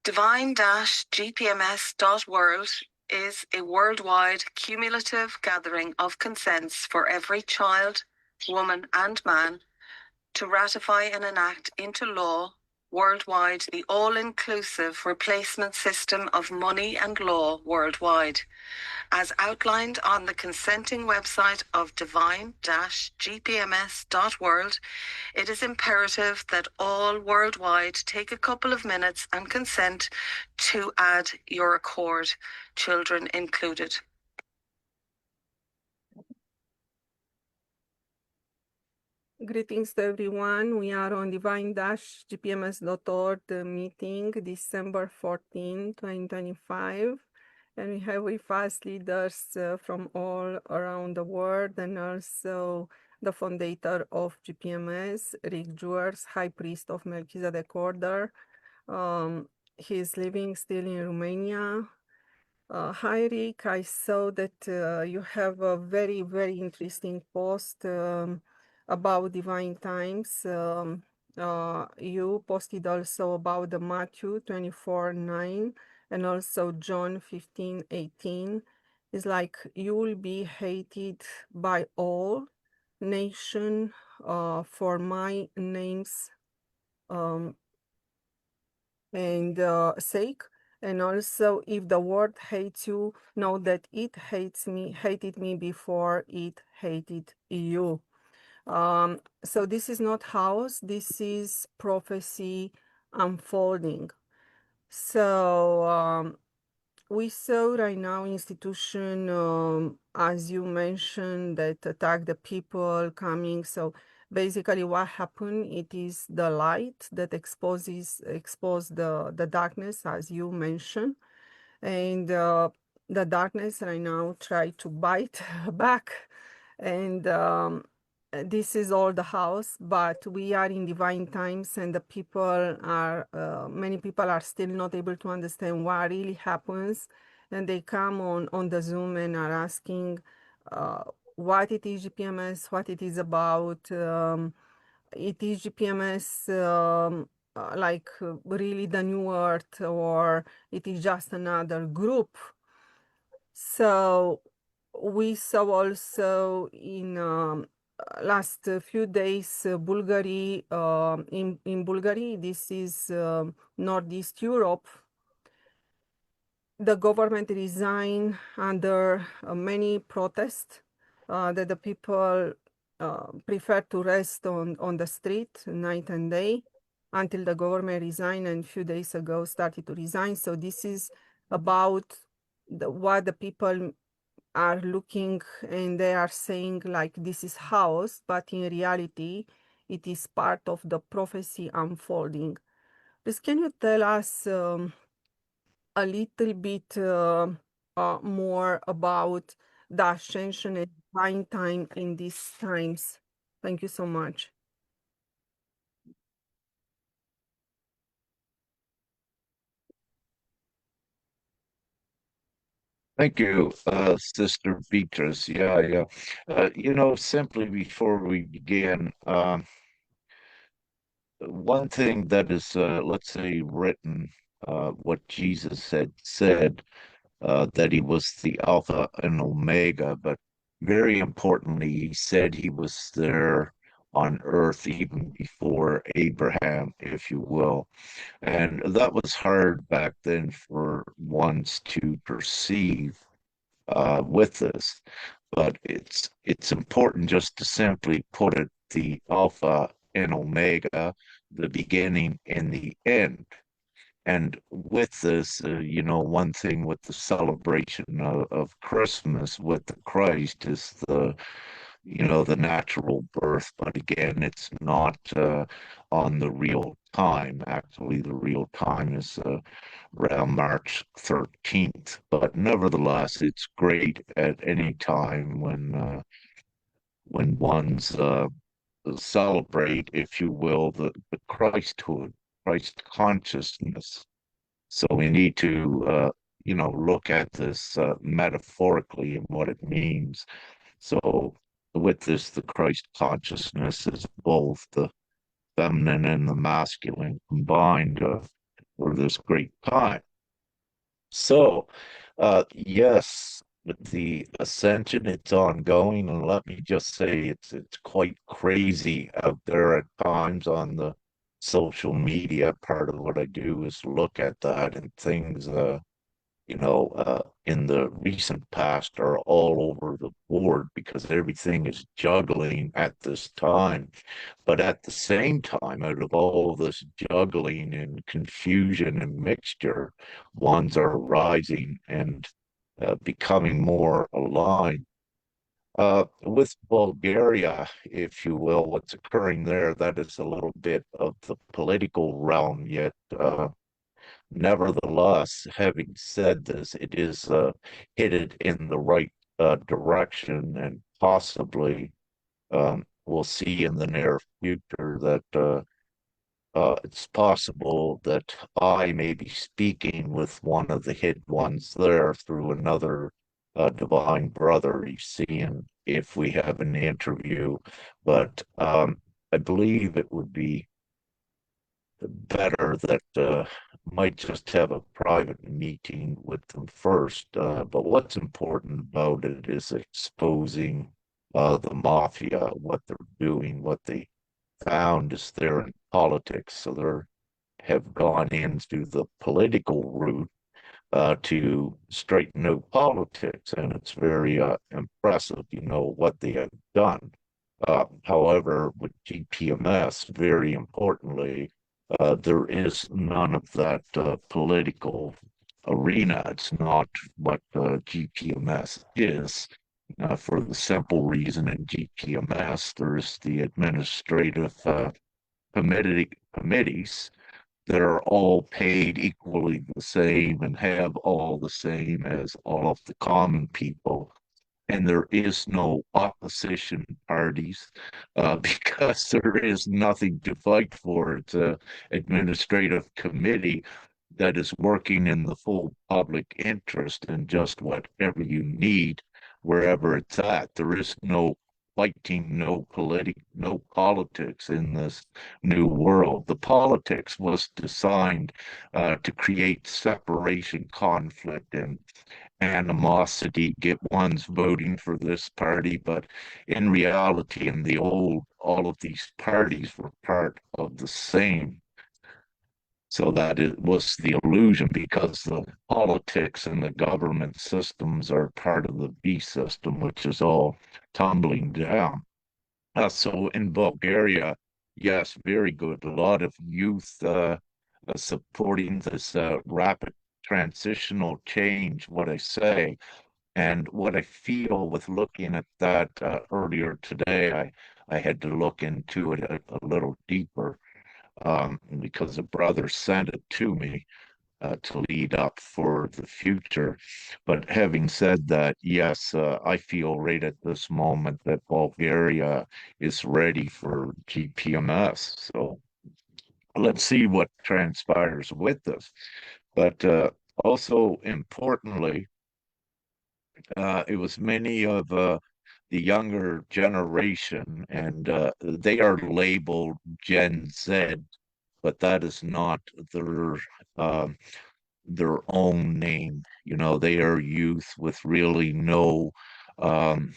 Divine-gpms.world is a worldwide cumulative gathering of consents for every child, woman, and man to ratify and enact into law worldwide the all-inclusive replacement system of money and law worldwide, as outlined on the consenting website of divine-gpms.world. It is imperative that all worldwide take a couple of minutes and consent to add your accord, children included. Greetings to everyone. We are on divine-gpms.world meeting, December 14, 2025. And we have with us leaders from all around the world, and also the founder of GPMS, Rick Jewers, High Priest of Melchizedek Order. He's living still in Romania. Hi, Rick. I saw that you have a very, very interesting post about divine times. You posted also about the Matthew 24:9 and also John 15:18. It's like you will be hated by all nation for my name's and sake. And also, if the world hates you, know that it hated me before it hated you. So this is not house, this is prophecy unfolding. So we saw right now institution, as you mentioned, that attack the people coming. So basically what happened, it is the light that expose the darkness, as you mentioned. And the darkness right now try to bite back. And this is all the house, but we are in divine times, and the people are, many people are still not able to understand what really happens. And they come on the Zoom and are asking what it is GPMS, what it is about. It is GPMS like really the new earth, or it is just another group. So we saw also in last few days Bulgaria, in Bulgaria, this is Northeast Europe, the government resigned under many protests that the people prefer to rest on the street night and day until the government resigned, and a few days ago started to resign. So this is about what the people are looking, and they are saying like this is house, but in reality it is part of the prophecy unfolding. Please, can you tell us a little bit more about the ascension and divine time in these times? Thank you so much. Thank you, Sister Beatrice. Yeah. Simply before we begin, one thing that is, let's say, written, what Jesus had said, that he was the Alpha and Omega, but very importantly, he said he was there on earth even before Abraham, if you will. And that was hard back then for ones to perceive with this. But it's important just to simply put it the Alpha and Omega, the beginning and the end. And with this, one thing with the celebration of Christmas with the Christ is the natural birth. But again, it's not on the real time. Actually, the real time is around March 13th. But nevertheless, it's great at any time when one's celebrate, if you will, the Christhood, Christ consciousness. So we need to, look at this metaphorically and what it means. So with this, the Christ consciousness is both the feminine and the masculine combined for this great time. So, yes, the ascension, it's ongoing, and let me just say it's quite crazy out there at times on the social media. Part of what I do is look at that, and things in the recent past are all over the board because everything is juggling at this time. But at the same time, out of all this juggling and confusion and mixture, ones are rising and becoming more aligned. With Bulgaria, if you will, what's occurring there, that is a little bit of the political realm, yet nevertheless, having said this, it is headed in the right direction, and possibly we'll see in the near future that it's possible that I may be speaking with one of the hid ones there through another divine brother, you see, and if we have an interview. But I believe it would be better that might just have a private meeting with them first. But what's important about it is exposing the mafia, what they're doing, what they found is they're in politics. So they have gone into the political route to straighten out politics, and it's very impressive, what they have done. However, with GPMS, very importantly, there is none of that political arena. It's not what GPMS is. For the simple reason in GPMS, there's the administrative committees that are all paid equally the same and have all the same as all of the common people. And there is no opposition parties because there is nothing to fight for. It's a administrative committee that is working in the full public interest and just whatever you need wherever it's at. There is no fighting, no politics in this new world. The politics was designed to create separation, conflict, and animosity, get ones voting for this party. But in reality, in the old, all of these parties were part of the same. So that it was the illusion because the politics and the government systems are part of the B system, which is all tumbling down. So in Bulgaria, yes, very good. A lot of youth supporting this rapid transitional change, what I say. And what I feel with looking at that earlier today, I had to look into it a little deeper because a brother sent it to me to lead up for the future. But having said that, yes, I feel right at this moment that Bulgaria is ready for GPMS. So let's see what transpires with this. But also importantly, it was many of the younger generation, and they are labeled Gen Z, but that is not their um, their own name. They are youth with really no um,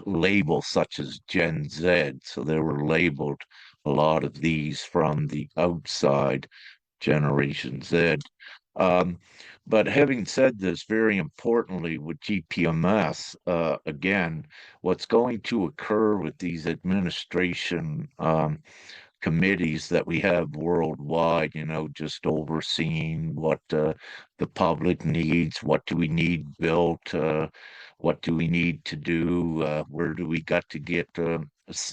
label such as Gen Z. So they were labeled a lot of these from the outside, Generation Z. Um, but having said this, very importantly with GPMS, again, what's going to occur with these administration committees that we have worldwide, just overseeing what the public needs, what do we need built, what do we need to do, where do we got to get,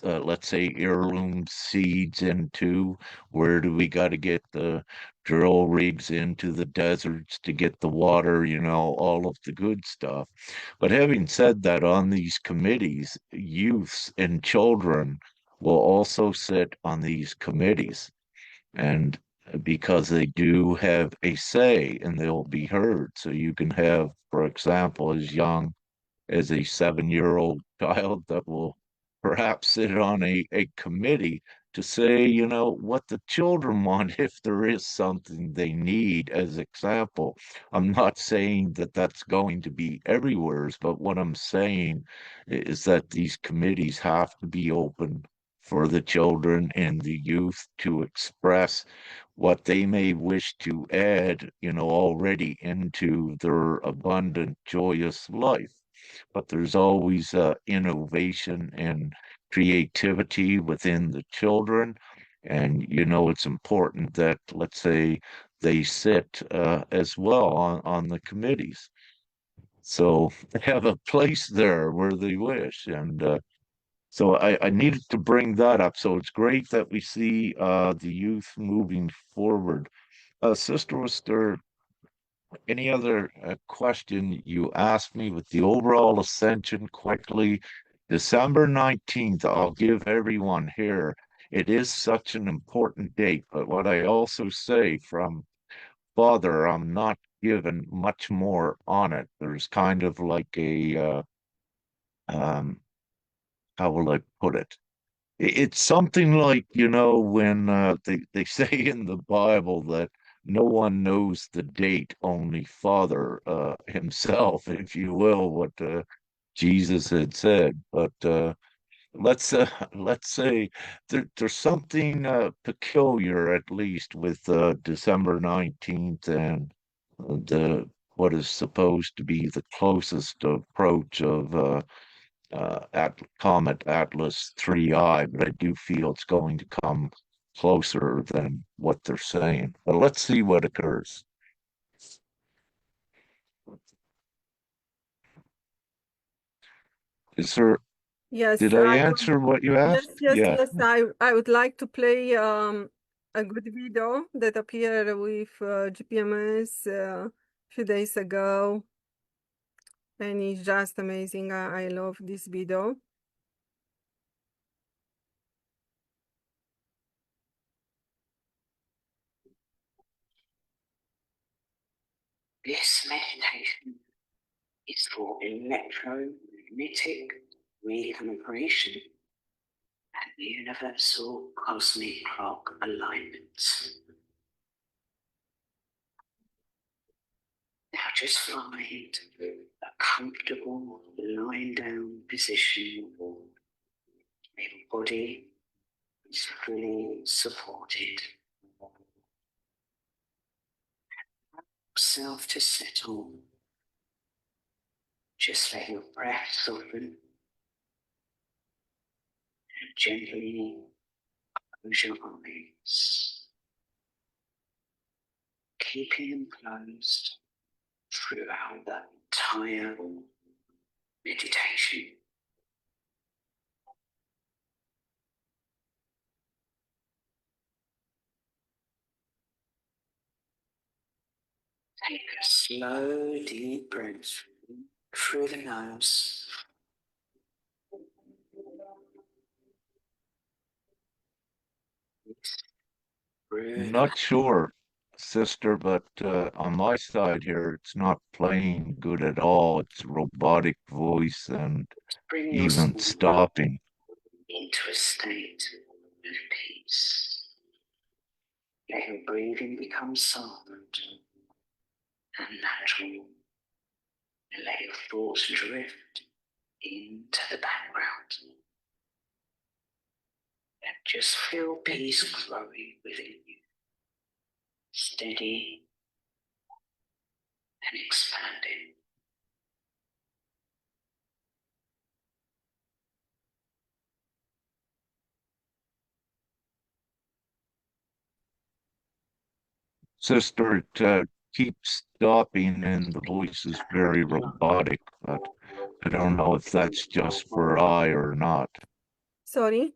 let's say, heirloom seeds into, where do we got to get the drill rigs into the deserts to get the water, all of the good stuff. But having said that, on these committees, youths and children will also sit on these committees, and because they do have a say and they'll be heard. So you can have, for example, as young as a 7-year-old child that will perhaps sit on a committee to say, you know, what the children want if there is something they need as example. I'm not saying that that's going to be everywhere's, but what I'm saying is that these committees have to be open for the children and the youth to express what they may wish to add, you know, already into their abundant, joyous life. But there's always innovation and creativity within the children. And, you know, it's important that, let's say, they sit as well on the committees. So they have a place there where they wish. And so I needed to bring that up. So it's great that we see the youth moving forward. Sister, was there any other question you asked me with the overall ascension quickly? December 19th, I'll give everyone here. It is such an important date, but what I also say from Father, I'm not given much more on it. There's kind of like a, um, how will I put it? It's something like, you know, when they say in the Bible that no one knows the date, only Father himself, if you will, what Jesus had said. But let's let's say there's something peculiar, at least, with December 19th and the what is supposed to be the closest approach of at Comet Atlas 3I, but I do feel it's going to come closer than what they're saying. But let's see what occurs. Is there, Yes, did I I would. answer what you Yes, asked? yes, Yeah. yes. I would like to play a good video that appeared with GPMS a few days ago, and it's just amazing. I love this video. This meditation is for electromagnetic recalibration and universal cosmic clock alignments. Now just find a comfortable lying down position where your body is fully supported. Yourself to settle. Just let your breath soften and gently close your eyes, keeping them closed throughout the entire meditation. Take a slow, deep breath through the nose. I'm Through the not sure, sister, but on my side here, it's not playing good at all. It's robotic voice and bring even yourself stopping. into a state of peace. Let your breathing become soft and natural. And let your thoughts drift into the background. And just feel peace growing within you, steady and expanding. Sister, it keeps stopping and the voice is very robotic, but I don't know if that's just for I or not. Sorry.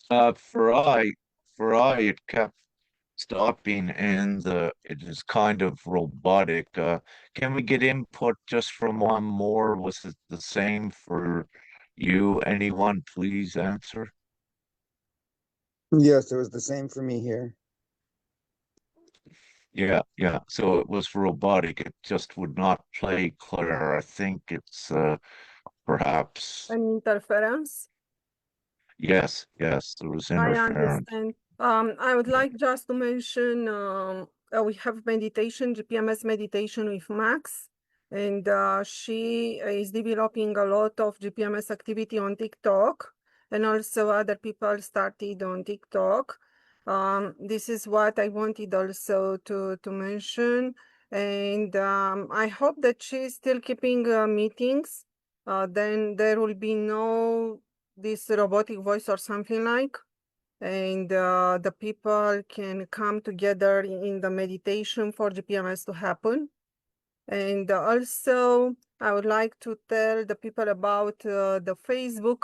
For I, it kept stopping and it is kind of robotic. Can we get input just from one more? Was it the same for you? Anyone, please answer. Yes, it was the same for me here. Yeah, yeah. So it was robotic. It just would not play clear. I think it's perhaps. An interference. Yes, there was I interference. understand. I would like just to mention we have meditation, GPMS meditation with Max, and she is developing a lot of GPMS activity on TikTok, and also other people started on TikTok. This is what I wanted also to mention, and I hope that she's still keeping meetings. Then there will be no this robotic voice or something like, and the people can come together in the meditation for GPMS to happen. And also, I would like to tell the people about the Facebook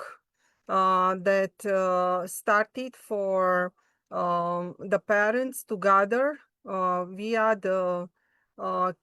that started for the parents to gather via the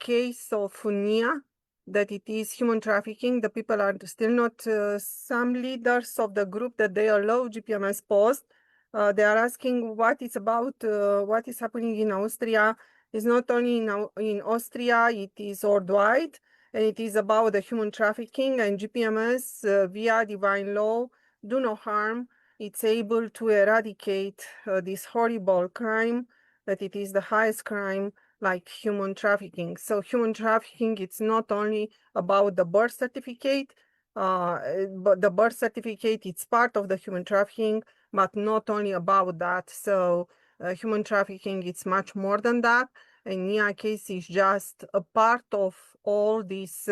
case of Nia, that it is human trafficking. The people are still not, some leaders of the group that they allow GPMS post. They are asking what is about, what is happening in Austria. It's not only in Austria, it is worldwide, and it is about the human trafficking, and GPMS via divine law do no harm. It's able to eradicate this horrible crime, that it is the highest crime like human trafficking. So human trafficking, it's not only about the birth certificate, but the birth certificate, it's part of the human trafficking, but not only about that. So human trafficking, it's much more than that. And Nia case is just a part of all this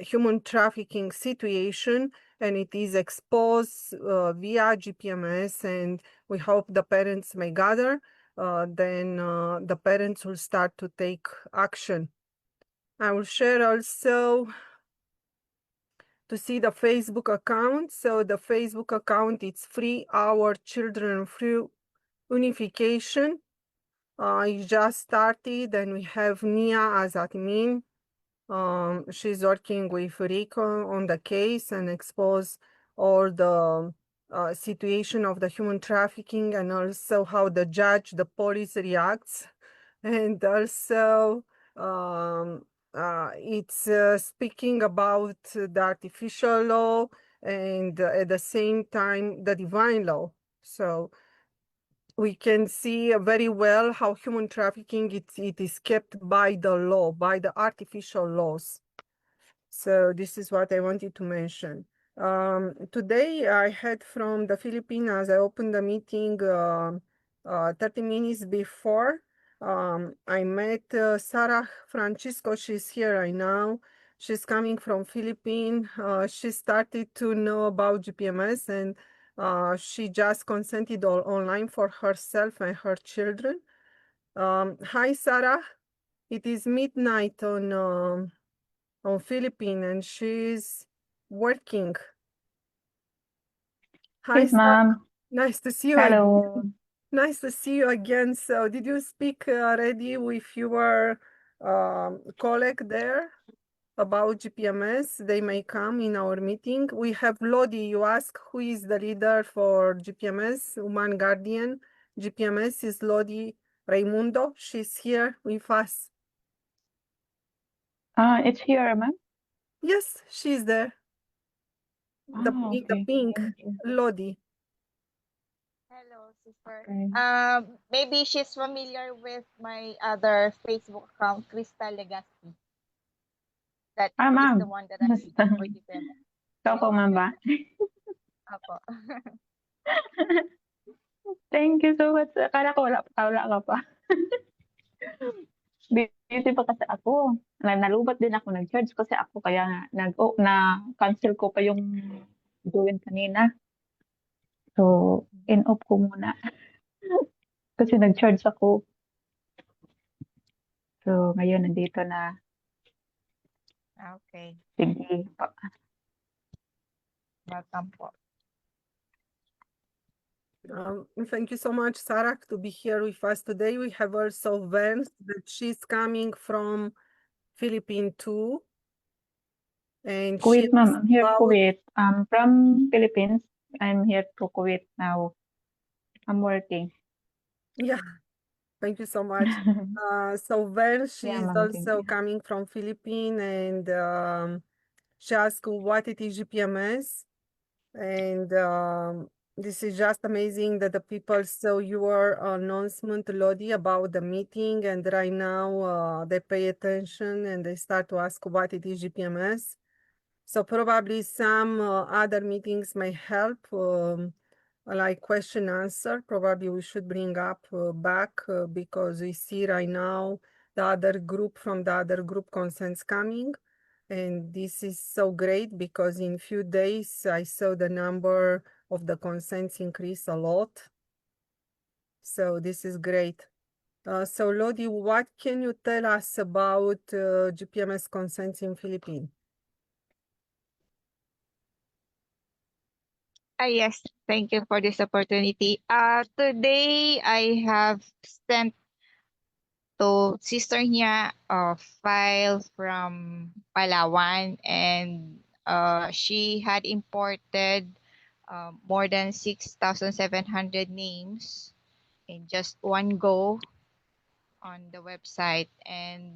human trafficking situation, and it is exposed via GPMS, and we hope the parents may gather. Then the parents will start to take action. I will share also to see the Facebook account. So the Facebook account, it's Free Our Children Through Unification. It just started, and we have Nia as admin. She's working with Rico on the case and expose all the situation of the human trafficking, and also how the judge, the police reacts. And also it's speaking about the artificial law, and at the same time the divine law. So we can see very well how human trafficking, it is kept by the law, by the artificial laws. So this is what I wanted to mention. Today I had from the Philippines, as I opened the meeting 30 minutes before, I met Sarah Francisco. She's here right now. She's coming from Philippines. She started to know about GPMS, and she just consented online for herself and her children. Hi, Sarah. It is midnight on Philippines, and she's working. Hi, Yes, Sarah. ma'am. Nice to see you again. Hello. Nice to see you again. So, did you speak already with your colleague there about GPMS? They may come in our meeting. We have Lodi. You ask who is the leader for GPMS, Woman Guardian. GPMS is Lodi Raimundo. She's here with us. It's here, ma'am. Yes, she's there. The Okay. pink Thank you. Lodi. Hello, sister. Okay. Maybe she's familiar with my other Facebook account, Crystal Legacy. That is the Ma'am. one that I'm using for GPMS. Ikaw po, ma'am ba? Apo. Thank you so much. Akala ko wala ka pa. Busy pa kasi ako. Nalubat din ako, nag-charge kasi ako, kaya nga, na-cancel ko pa yung gawin kanina. So, in-off ko muna. Kasi nag-charge ako. So, ngayon, nandito na. Okay. Sige. Welcome po. Thank you so much, Sarah, to be here with us today. We have also Vance, that she's coming from Philippines too. And she Kuwait, ma'am. asked I'm here about, Kuwait. I'm from Philippines. I'm here to Kuwait now. I'm working. yeah, thank you so much. So Vance, Yeah, she's ma'am. Thank also you. coming from Philippines, and She asked what it is GPMS, and this is just amazing that the people saw your announcement, Lodi, about the meeting, and right now they pay attention and they start to ask what it is GPMS. So probably some other meetings may help, like question answer. Probably we should bring up back because we see right now the other group from the other group consents coming. And this is so great because in few days I saw the number of the consents increase a lot. So this is great. So Lodi, what can you tell us about GPMS consents in Philippines? Yes, thank you for this opportunity. Today I have sent to sister niya a file from Palawan, and she had imported more than 6,700 names in just one go on the website. And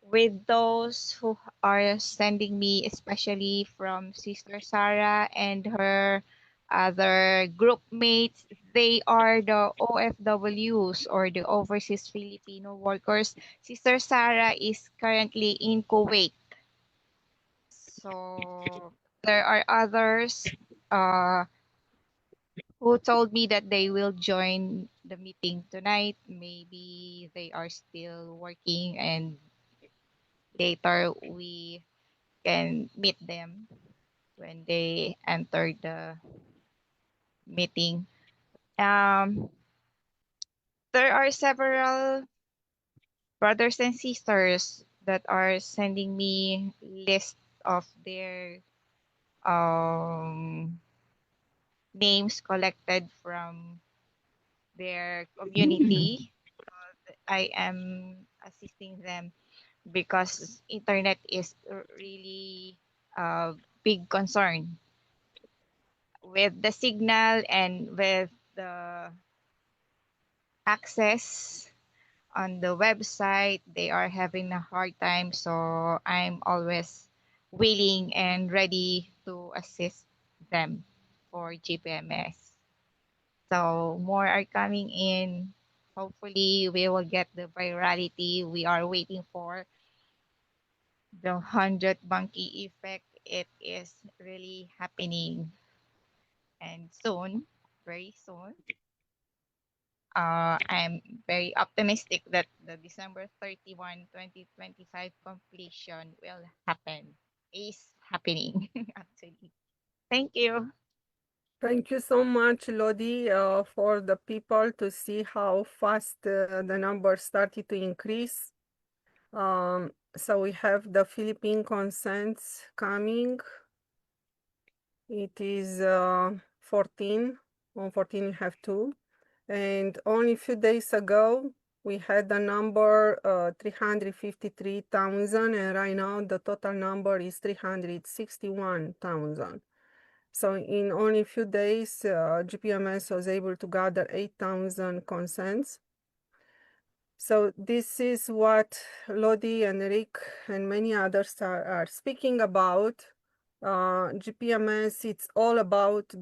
with those who are sending me, especially from Sister Sarah and her other group mates, they are the OFWs or the overseas Filipino workers. Sister Sarah is currently in Kuwait. So there are others who told me that they will join the meeting tonight. Maybe they are still working and later we can meet them when they enter the meeting. Um, there are several brothers and sisters that are sending me list of their um, names collected from their community. I am assisting them because internet is really a big concern with the signal and with the access on the website. They are having a hard time, so I'm always willing and ready to assist them for GPMS. So more are coming in. Hopefully we will get the virality we are waiting for, the 100 monkey effect. It is really happening, and soon, very soon, I'm very optimistic that the December 31, 2025 completion will happen, is happening actually. Thank you. Thank you so much, Lodi, for the people to see how fast the numbers started to increase. So we have the Philippine consents coming. It is 14. On 14 we have 2. And only a few days ago, we had the number 353,000, and right now the total number is 361,000. So in only a few days, GPMS was able to gather 8,000 consents. So this is what Lodi and Rick and many others are speaking about. GPMS, it's all about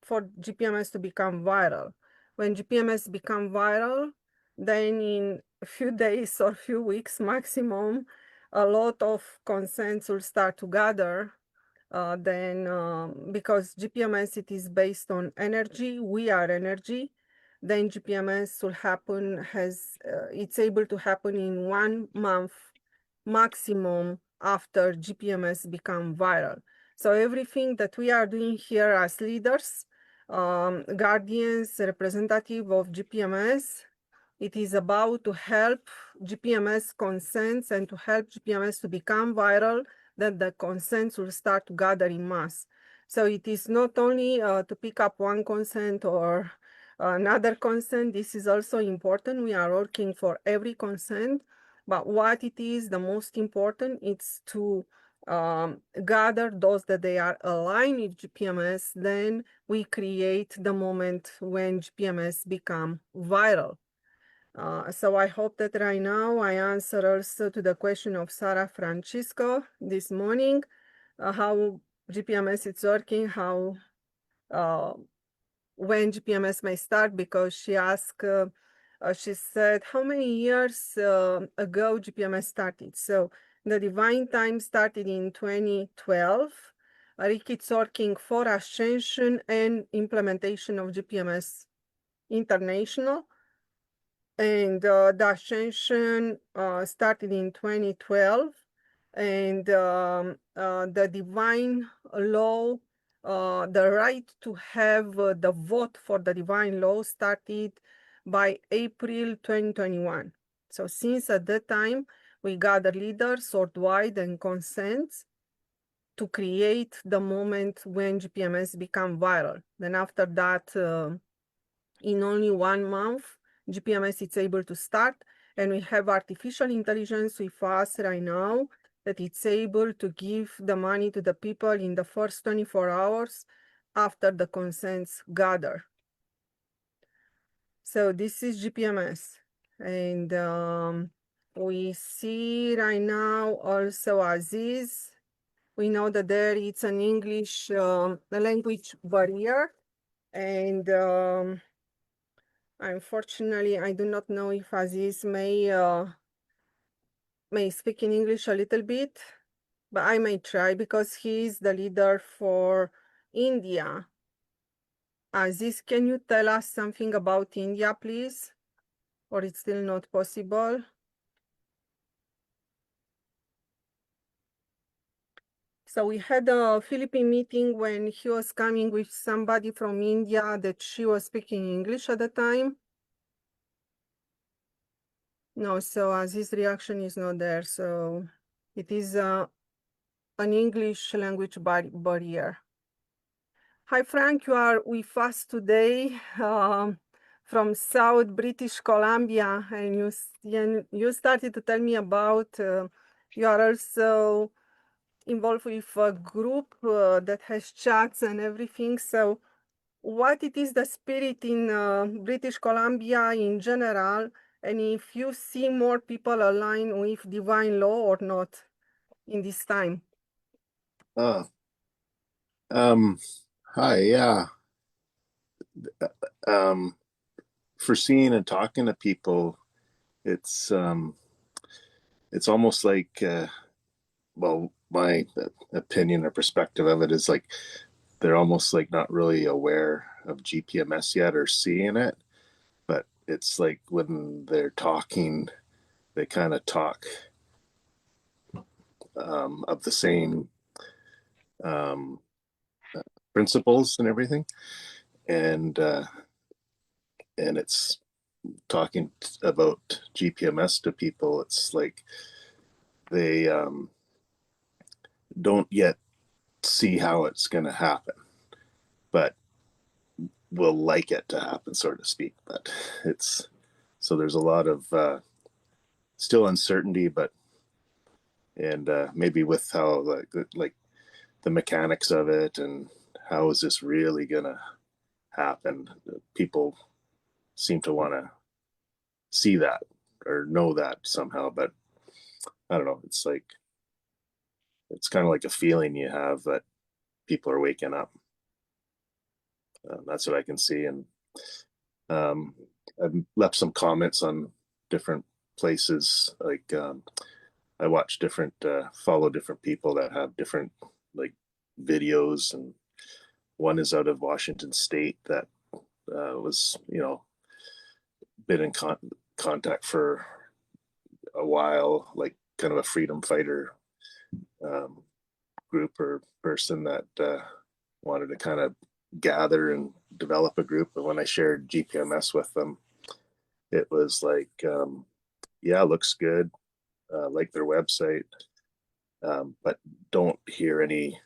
for GPMS to become viral. When GPMS become viral, then in a few days or few weeks maximum, a lot of consents will start to gather. Because GPMS, it is based on energy, we are energy, then GPMS will happen, it's able to happen in 1 month maximum after GPMS become viral. So everything that we are doing here as leaders, guardians, representative of GPMS, it is about to help GPMS consents and to help GPMS to become viral, that the consents will start to gather in mass. So it is not only to pick up one consent or another consent. This is also important. We are working for every consent, but what it is the most important, it's to gather those that they are aligned with GPMS. Then we create the moment when GPMS become viral. So I hope that right now I answer also to the question of Sarah Francisco this morning. how GPMS is working, how when GPMS may start, because she asked, she said, how many years ago GPMS started? So the Divine Time started in 2012. Ricky is working for Ascension and implementation of GPMS International. And the Ascension started in 2012. And the Divine Law, the right to have the vote for the Divine Law started by April 2021. So since at that time, we gather leaders worldwide and consents to create the moment when GPMS become viral. Then after that, in only 1 month, GPMS is able to start, and we have artificial intelligence with us right now that it's able to give the money to the people in the first 24 hours after the consents gather. So this is GPMS. And we see right now also Aziz. We know that there is an English language barrier, and unfortunately, I do not know if Aziz may speak in English a little bit, but I may try because he is the leader for India. Aziz, can you tell us something about India, please? Or it's still not possible? So we had a Philippine meeting when he was coming with somebody from India that she was speaking English at the time. No, so Aziz's reaction is not there. So it is an English language barrier. Hi, Frank, you are with us today from South British Columbia, and you started to tell me about you are also involved with a group that has chats and everything. So what it is the spirit in British Columbia in general, and if you see more people aligned with divine law or not in this time? Hi, yeah. For seeing and talking to people, it's almost like well, my opinion or perspective of it is like they're almost like not really aware of GPMS yet or seeing it, but it's like when they're talking, they kind of talk of the same principles and everything, and it's talking about GPMS to people. It's like they don't yet see how it's going to happen, but will like it to happen, so to speak. But it's so there's a lot of still uncertainty, but and maybe with how like the mechanics of it and how is this really gonna happen, people seem to want to see that or know that somehow, but I don't know, it's like it's kind of like a feeling you have that people are waking up. That's what I can see. And I've left some comments on different places, like I watch different follow different people that have different like videos, and one is out of Washington State that was been in contact for a while, like kind of a freedom fighter group or person that wanted to kind of gather and develop a group. But when I shared GPMS with them, it was like, yeah, looks good, like their website, but don't hear any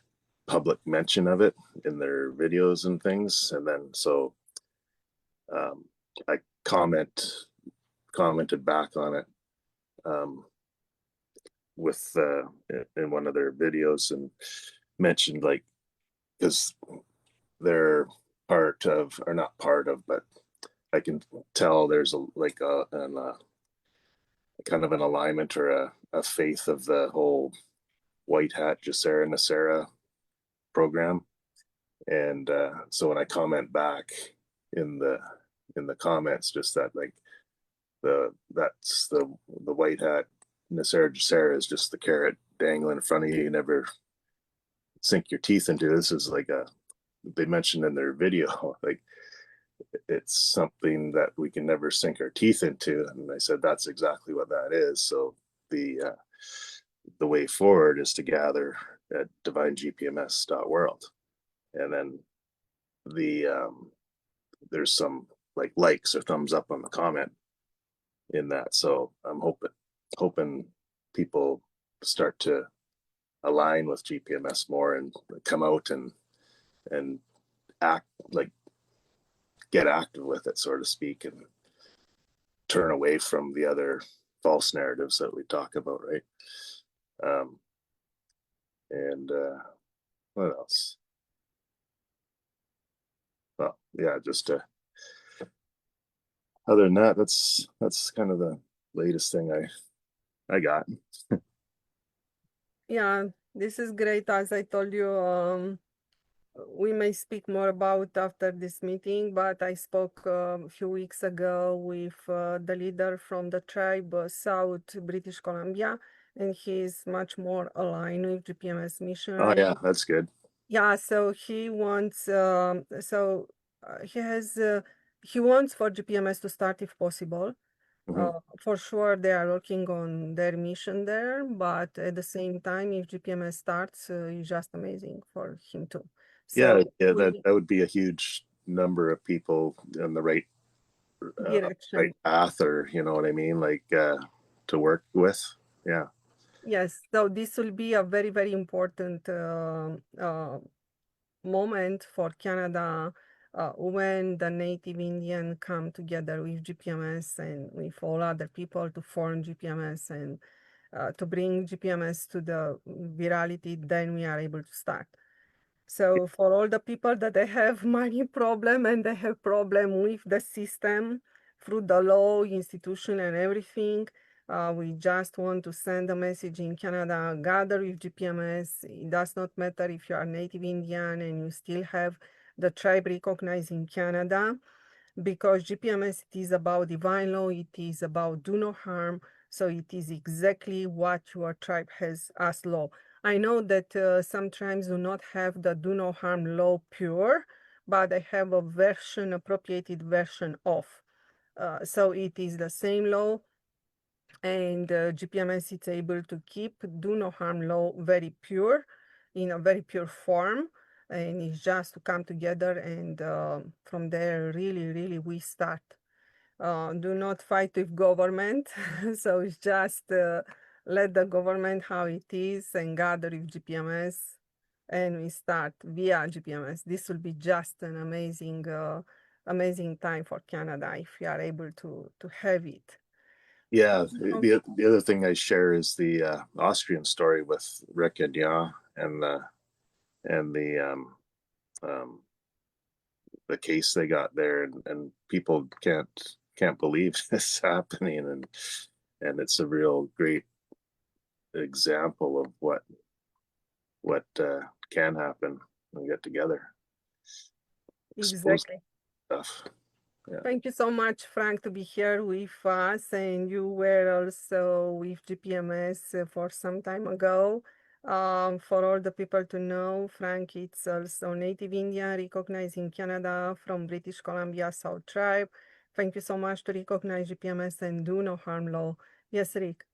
public mention of it in their videos and things. And then so I commented back on it with in one of their videos and mentioned, like, because they're part of, or not part of, but I can tell there's a like a kind of an alignment or a faith of the whole White Hat Jacera Nacera program. And so when I comment back in the comments, just that like that's the White Hat Nacera Jacera is just the carrot dangling in front of you. You never sink your teeth into. This is like they mentioned in their video, like it's something that we can never sink our teeth into. And I said that's exactly what that is. So the way forward is to gather at Divine-gpms.world, and then there's some like likes or thumbs up on the comment in that. So I'm hoping people start to align with GPMS more and come out and act like get active with it, so to speak, and turn away from the other false narratives that we talk about, right? And what else? Well, yeah, just other than that, that's kind of the latest thing I got. Yeah, this is great. As I told you, we may speak more about after this meeting, but I spoke a few weeks ago with the leader from the tribe South British Columbia, and he's much more aligned with GPMS mission. Oh yeah, that's good. Yeah, so he wants he wants for GPMS to start if possible. For sure, they are working on their mission there, but at the same time, if GPMS starts, it's just amazing for him too. So yeah, that would be a huge number of people in the right direction. path, or you know what I mean, like to work with. Yeah. Yes, so this will be a very, very important moment for Canada when the native Indian come together with GPMS and with all other people to form GPMS and to bring GPMS to the virality, then we are able to start. So for all the people that they have money problem and they have problem with the system through the law, institution and everything, we just want to send a message in Canada, gather with GPMS. It does not matter if you are native Indian and you still have the tribe recognized in Canada, because GPMS, it is about divine law, it is about do no harm. So it is exactly what your tribe has as law. I know that some tribes do not have the do no harm law pure, but they have a version, appropriated version of. So it is the same law, and GPMS is able to keep do no harm law very pure, in a very pure form, and it's just to come together, and from there really we start. Do not fight with government. So it's just let the government how it is and gather with GPMS, and we start via GPMS. This will be just an amazing time for Canada if we are able to have it. Yeah, the other thing I share is the Austrian story with Rick and Ya, and the case they got there, and people can't believe this happening, and it's a real great example of what can happen when we get together. Expose Exactly. stuff. Yeah. Thank you so much, Frank, to be here with us. And you were also with GPMS for some time ago. For all the people to know, Frank is also native Indian, recognized in Canada from British Columbia South Tribe. Thank you so much to recognize GPMS and do no harm law. Yes, Rick.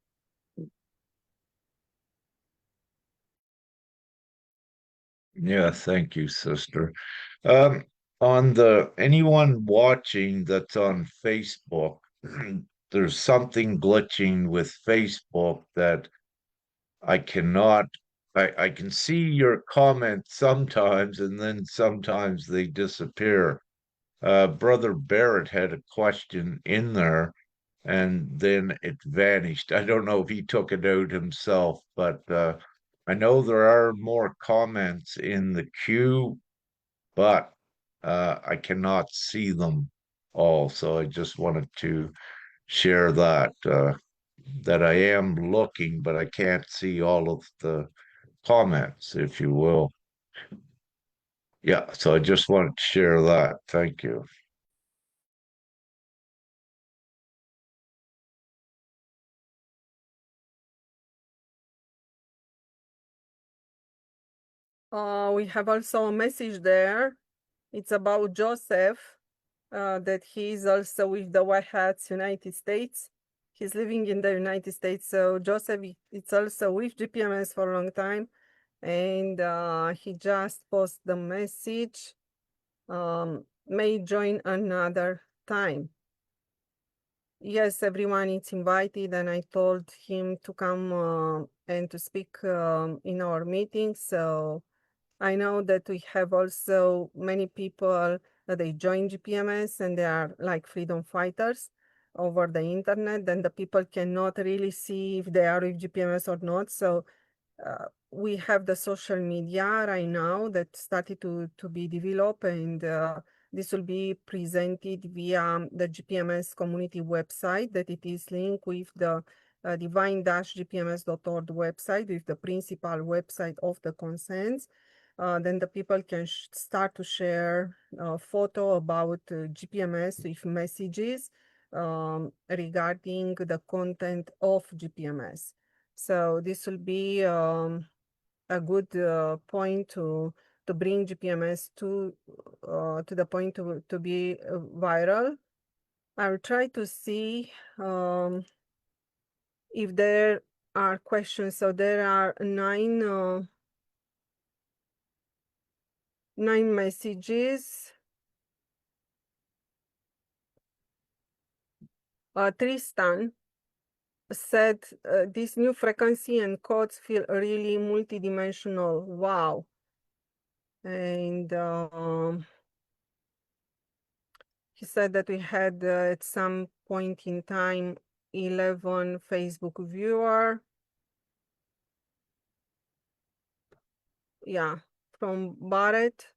Yeah, thank you, sister. On anyone watching that's on Facebook, there's something glitching with Facebook that I cannot. I can see your comments sometimes, and then sometimes they disappear. Brother Barrett had a question in there, and then it vanished. I don't know if he took it out himself, but I know there are more comments in the queue, but I cannot see them all. So I just wanted to share that that I am looking, but I can't see all of the comments, if you will. Yeah, so I just wanted to share that. Thank you. We have also a message there. It's about Joseph, that he's also with the White Hats United States. He's living in the United States. So Joseph, it's also with GPMS for a long time. And he just posted the message, may join another time. Yes, everyone is invited, and I told him to come and to speak in our meeting. So I know that we have also many people that they join GPMS and they are like freedom fighters over the internet. Then the people cannot really see if they are with GPMS or not. So we have the social media right now that started to be developed, and this will be presented via the GPMS community website, that it is linked with the divine-gpms.world website, with the principal website of the consents. Then the people can start to share photo about GPMS with messages regarding the content of GPMS. So this will be a good point to bring GPMS to the point to be viral. I'll try to see if there are questions. So there are nine messages. Tristan said this new frequency and codes feel really multidimensional. Wow. And he said that we had at some point in time 11 Facebook viewer. Yeah, from Barrett.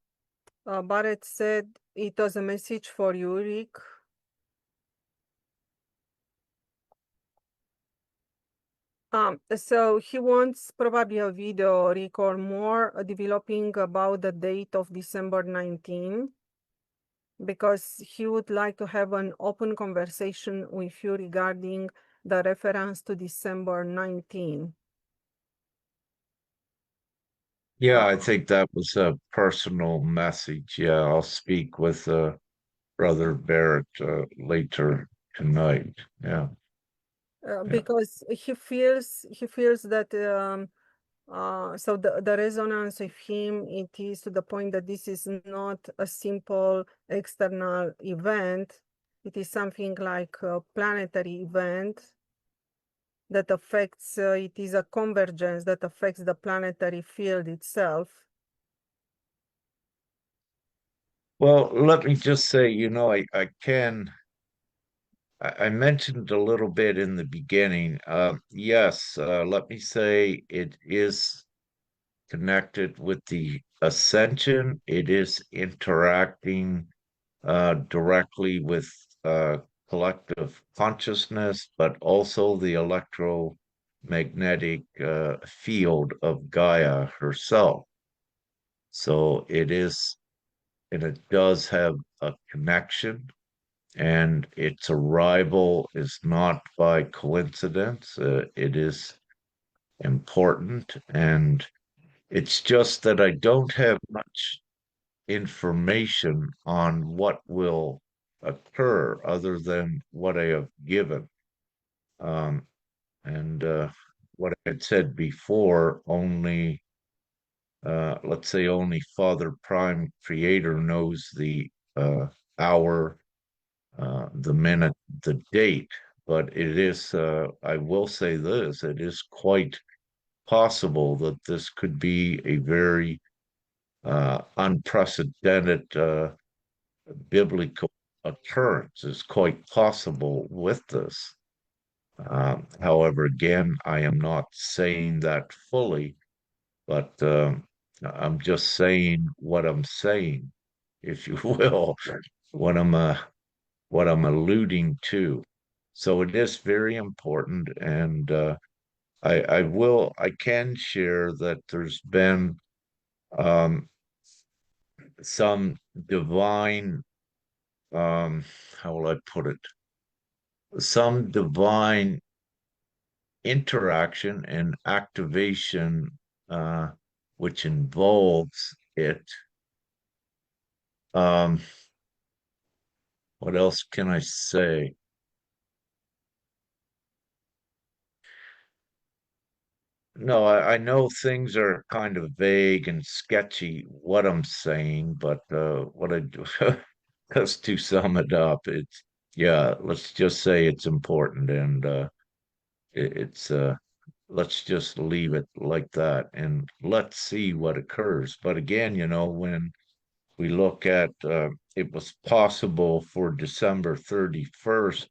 Barrett said it was a message for you, Rick. So he wants probably a video, Rick, or more developing about the date of December 19, because he would like to have an open conversation with you regarding the reference to December 19. Yeah, I think that was a personal message. Yeah, I'll speak with Brother Barrett later tonight. Yeah. Because he feels that so the resonance with him, it is to the point that this is not a simple external event. It is something like a planetary event that affects, it is a convergence that affects the planetary field itself. Well, let me just say, I mentioned a little bit in the beginning. Yes, let me say it is connected with the ascension. It is interacting directly with collective consciousness, but also the electromagnetic field of Gaia herself. So it is, and it does have a connection, and its arrival is not by coincidence. It is important, and it's just that I don't have much information on what will occur other than what I have given. Um, and what I had said before, only, let's say, only Father Prime Creator knows the hour, the minute, the date. But it is, I will say this, it is quite possible that this could be a very unprecedented biblical occurrence is quite possible with this. However, again, I am not saying that fully, but I'm just saying what I'm saying, if you will, what I'm alluding to. So it is very important, and I can share that there's been um, some divine, how will I put it? Some divine interaction and activation, which involves it. Um, what else can I say? No, I know things are kind of vague and sketchy what I'm saying, but what I do, just to sum it up, it's yeah, let's just say it's important and it's let's just leave it like that and let's see what occurs. But again, when we look at it was possible for December 31st,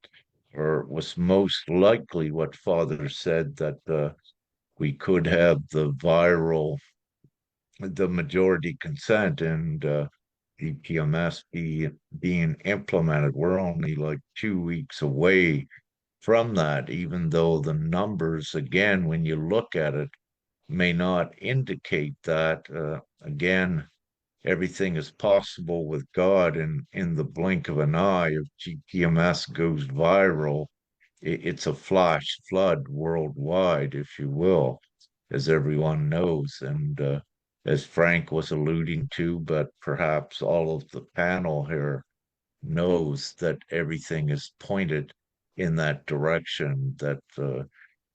or was most likely what Father said that we could have the majority consent and GPMS being implemented. We're only like 2 weeks away from that, even though the numbers, again, when you look at it, may not indicate that. Again, everything is possible with God, and in the blink of an eye, if GPMS goes viral, it's a flash flood worldwide, if you will, as everyone knows. And as Frank was alluding to, but perhaps all of the panel here knows that everything is pointed in that direction, that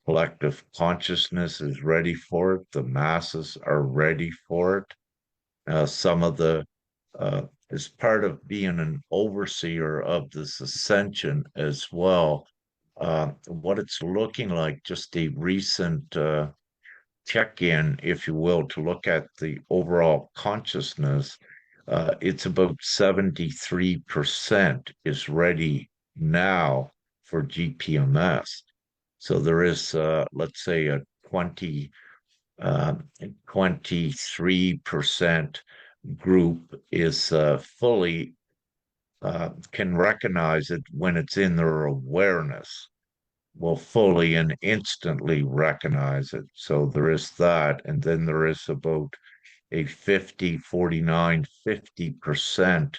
collective consciousness is ready for it, the masses are ready for it. Some of the as part of being an overseer of this ascension as well. What it's looking like, just a recent check-in, if you will, to look at the overall consciousness. It's about 73% is ready now for GPMS. So there is, let's say, a 23% group is fully can recognize it when it's in their awareness, will fully and instantly recognize it. So there is that. And then there is about a 50, 49, 50%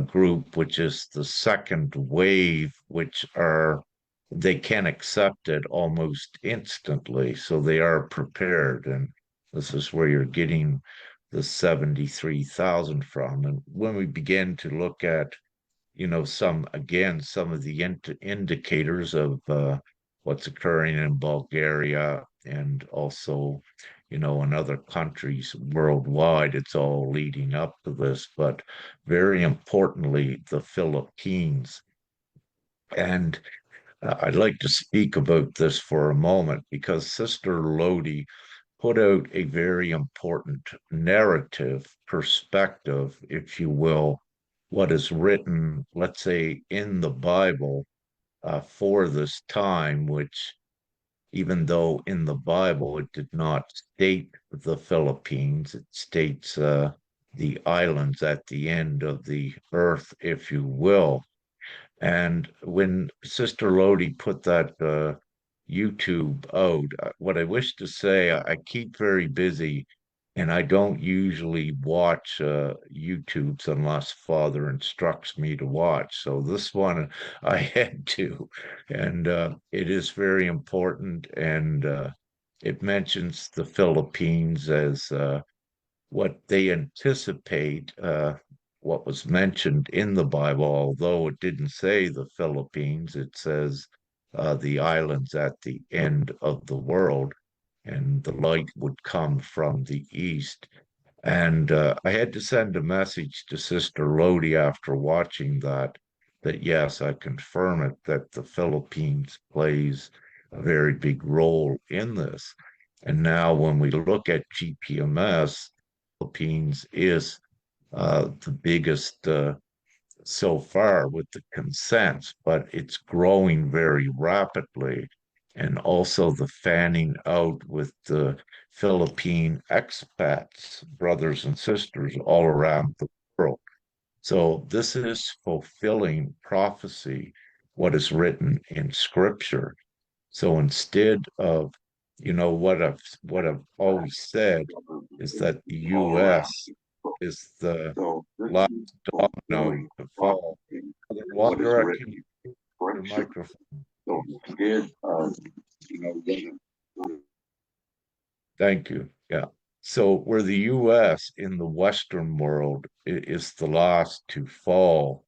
group, which is the second wave, which are they can accept it almost instantly. So they are prepared. And this is where you're getting the 73,000 from. And when we begin to look at some of the indicators of what's occurring in Bulgaria and also, in other countries worldwide. It's all leading up to this, but very importantly, the Philippines. And I'd like to speak about this for a moment because Sister Lodi put out a very important narrative perspective, if you will, what is written, let's say, in the Bible for this time, which, even though in the Bible it did not state the Philippines, it states the islands at the end of the earth, if you will. And when Sister Lodi put that YouTube out, what I wish to say, I keep very busy and I don't usually watch YouTubes unless Father instructs me to watch. So this one I had to, and it is very important. And it mentions the Philippines as what they anticipate, what was mentioned in the Bible, although it didn't say the Philippines, it says the islands at the end of the world, and the light would come from the east. And I had to send a message to Sister Lodi after watching that, that yes, I confirm it, that the Philippines plays a very big role in this. And now when we look at GPMS, Philippines is the biggest so far with the consents, but it's growing very rapidly. And also the fanning out with the Philippine expats, brothers and sisters all around the world. So this is fulfilling prophecy, what is written in scripture. So instead of You know, what I've always said is that the U.S. is the last domino to fall. What direction your microphone, please? Thank you. Yeah. So where the U.S. in the Western world is the last to fall,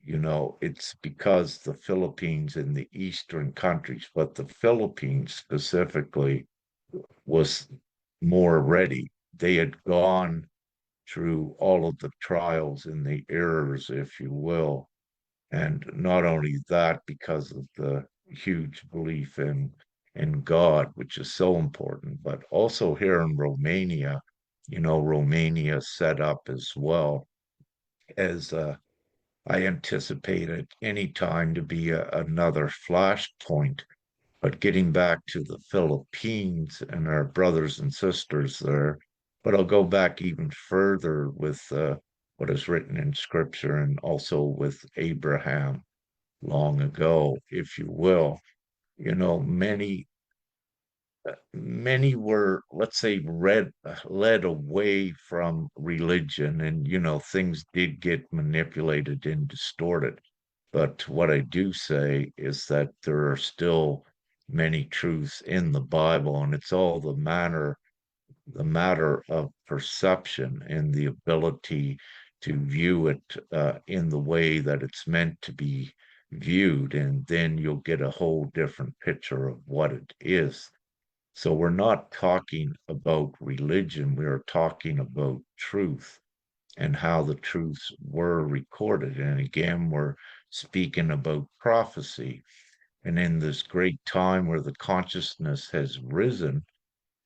you know, it's because the Philippines and the Eastern countries, but the Philippines specifically was more ready. They had gone through all of the trials and the errors, if you will. And not only that, because of the huge belief in God, which is so important, but also here in Romania, you know, Romania set up as well as I anticipated any time to be another flashpoint. But getting back to the Philippines and our brothers and sisters there, but I'll go back even further with what is written in Scripture and also with Abraham long ago, if you will. You know, many were, let's say, led away from religion, and you know, things did get manipulated and distorted. But what I do say is that there are still many truths in the Bible, and it's all the matter of perception and the ability to view it in the way that it's meant to be viewed, and then you'll get a whole different picture of what it is. So we're not talking about religion, we are talking about truth and how the truths were recorded. And again, we're speaking about prophecy. And in this great time where the consciousness has risen,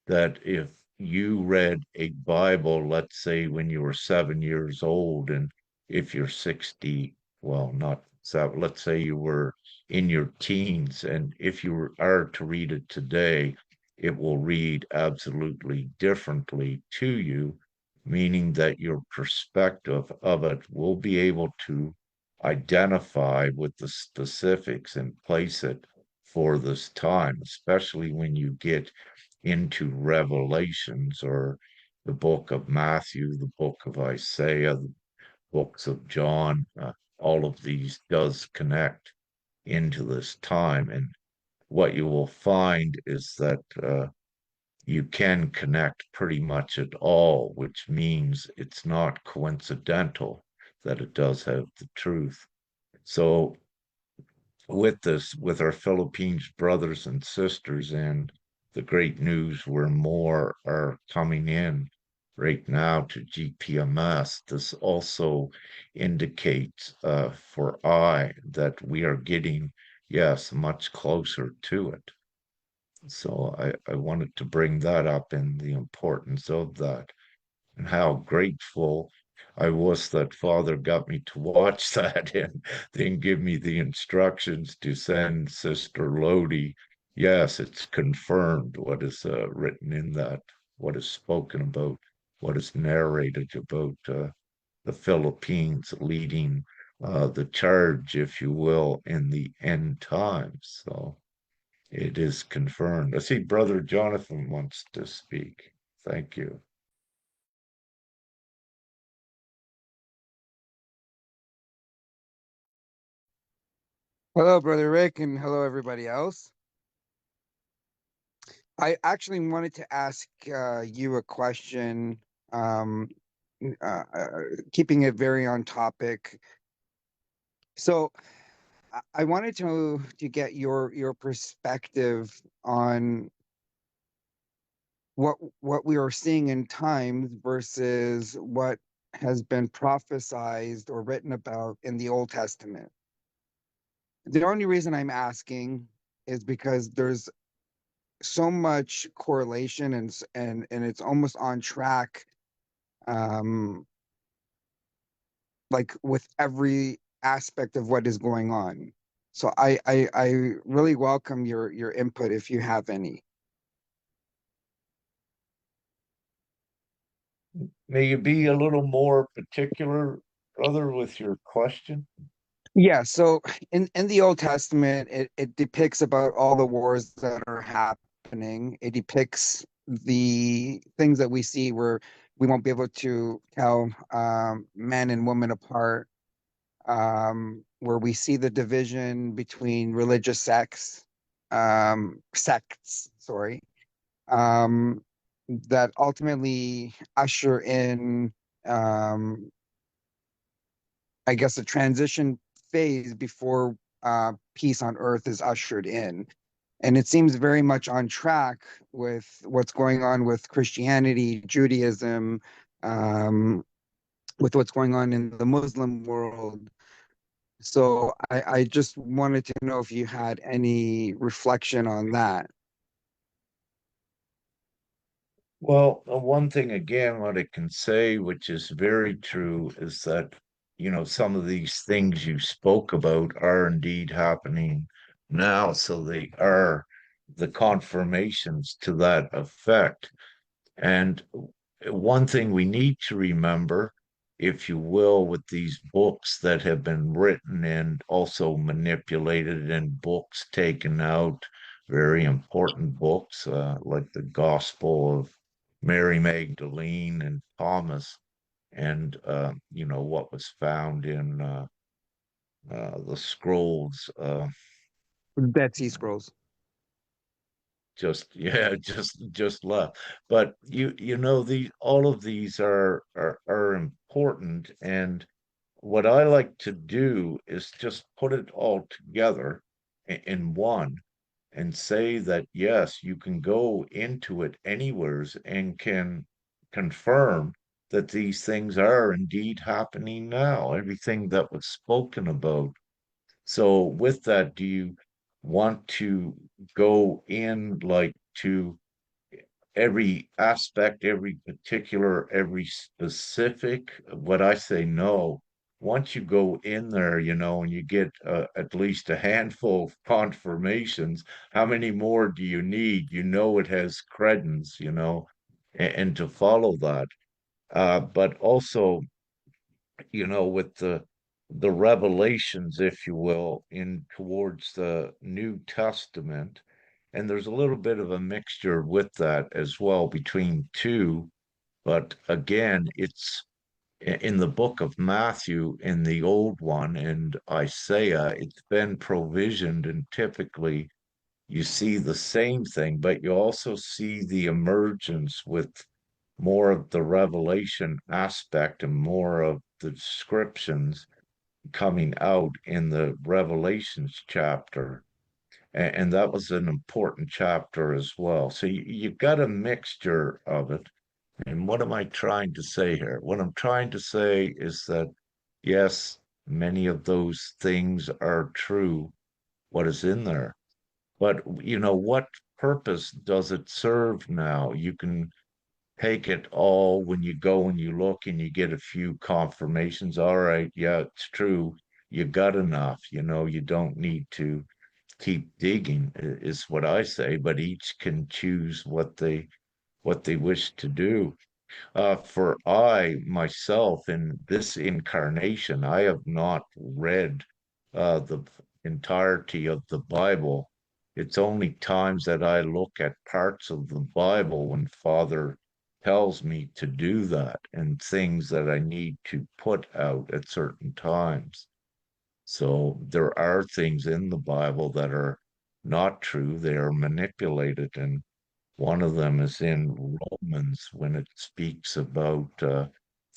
that if you read a Bible, let's say when you were 7 years old, and if you're 60, well, not seven, let's say you were in your teens, and if you are to read it today, it will read absolutely differently to you, meaning that your perspective of it will be able to identify with the specifics and place it for this time, especially when you get into Revelations or the book of Matthew, the book of Isaiah, the books of John. All of these does connect into this time. And what you will find is that you can connect pretty much at all, which means it's not coincidental that it does have the truth. So with this, with our Philippines brothers and sisters, and the great news where more are coming in right now to GPMS, this also indicates for I that we are getting, yes, much closer to it. So I wanted to bring that up and the importance of that and how grateful I was that Father got me to watch that and then give me the instructions to send Sister Lodi. Yes, it's confirmed what is written in that, what is spoken about, what is narrated about the Philippines leading the charge, if you will, in the end times. So it is confirmed. I see Brother Jonathan wants to speak. Thank you. Hello, Brother Rick, and hello, everybody else. I actually wanted to ask you a question, um, keeping it very on topic. So, I wanted to get your perspective on what we are seeing in times versus what has been prophesied or written about in the Old Testament. The only reason I'm asking is because there's so much correlation and it's almost on track, um like with every aspect of what is going on. So I really welcome your input if you have any. May you be a little more particular, brother, with your question? Yeah, so in the Old Testament, it depicts about all the wars that are happening happening. It depicts the things that we see where we won't be able to tell man and woman apart, where we see the division between religious sects, sorry, that ultimately usher in, I guess, a transition phase before peace on earth is ushered in. And it seems very much on track with what's going on with Christianity, Judaism, with what's going on in the Muslim world. So I just wanted to know if you had any reflection on that. Well, one thing again, what I can say, which is very true, is that, some of these things you spoke about are indeed happening now. So they are the confirmations to that effect. And one thing we need to remember, if you will, with these books that have been written and also manipulated and books taken out, very important books like the Gospel of Mary Magdalene and Thomas, and what was found in the scrolls. Dead Sea Scrolls. Just yeah, just left. But the all of these are important, and what I like to do is just put it all together in one and say that yes, you can go into it anywheres and can confirm that these things are indeed happening now, everything that was spoken about. So with that, do you want to go in like to every aspect, every particular, every specific? What I say, no. Once you go in there, and you get at least a handful of confirmations, how many more do you need? It has credence, and to follow that. But also, with the revelations, if you will, in towards the New Testament. And there's a little bit of a mixture with that as well between two. But again, it's in the book of Matthew, in the old one, and Isaiah, it's been provisioned, and typically you see the same thing, but you also see the emergence with more of the revelation aspect and more of the descriptions coming out in the Revelations chapter. And that was an important chapter as well. So you've got a mixture of it. And what am I trying to say here? What I'm trying to say is that, yes, many of those things are true, what is in there. But, what purpose does it serve now? You can take it all when you go and you look and you get a few confirmations. All right, yeah, it's true. You got enough, you don't need to keep digging, is what I say, but each can choose what they wish to do. For I myself in this incarnation, I have not read the entirety of the Bible. It's only times that I look at parts of the Bible when Father tells me to do that and things that I need to put out at certain times. So there are things in the Bible that are not true, they are manipulated. And one of them is in Romans when it speaks about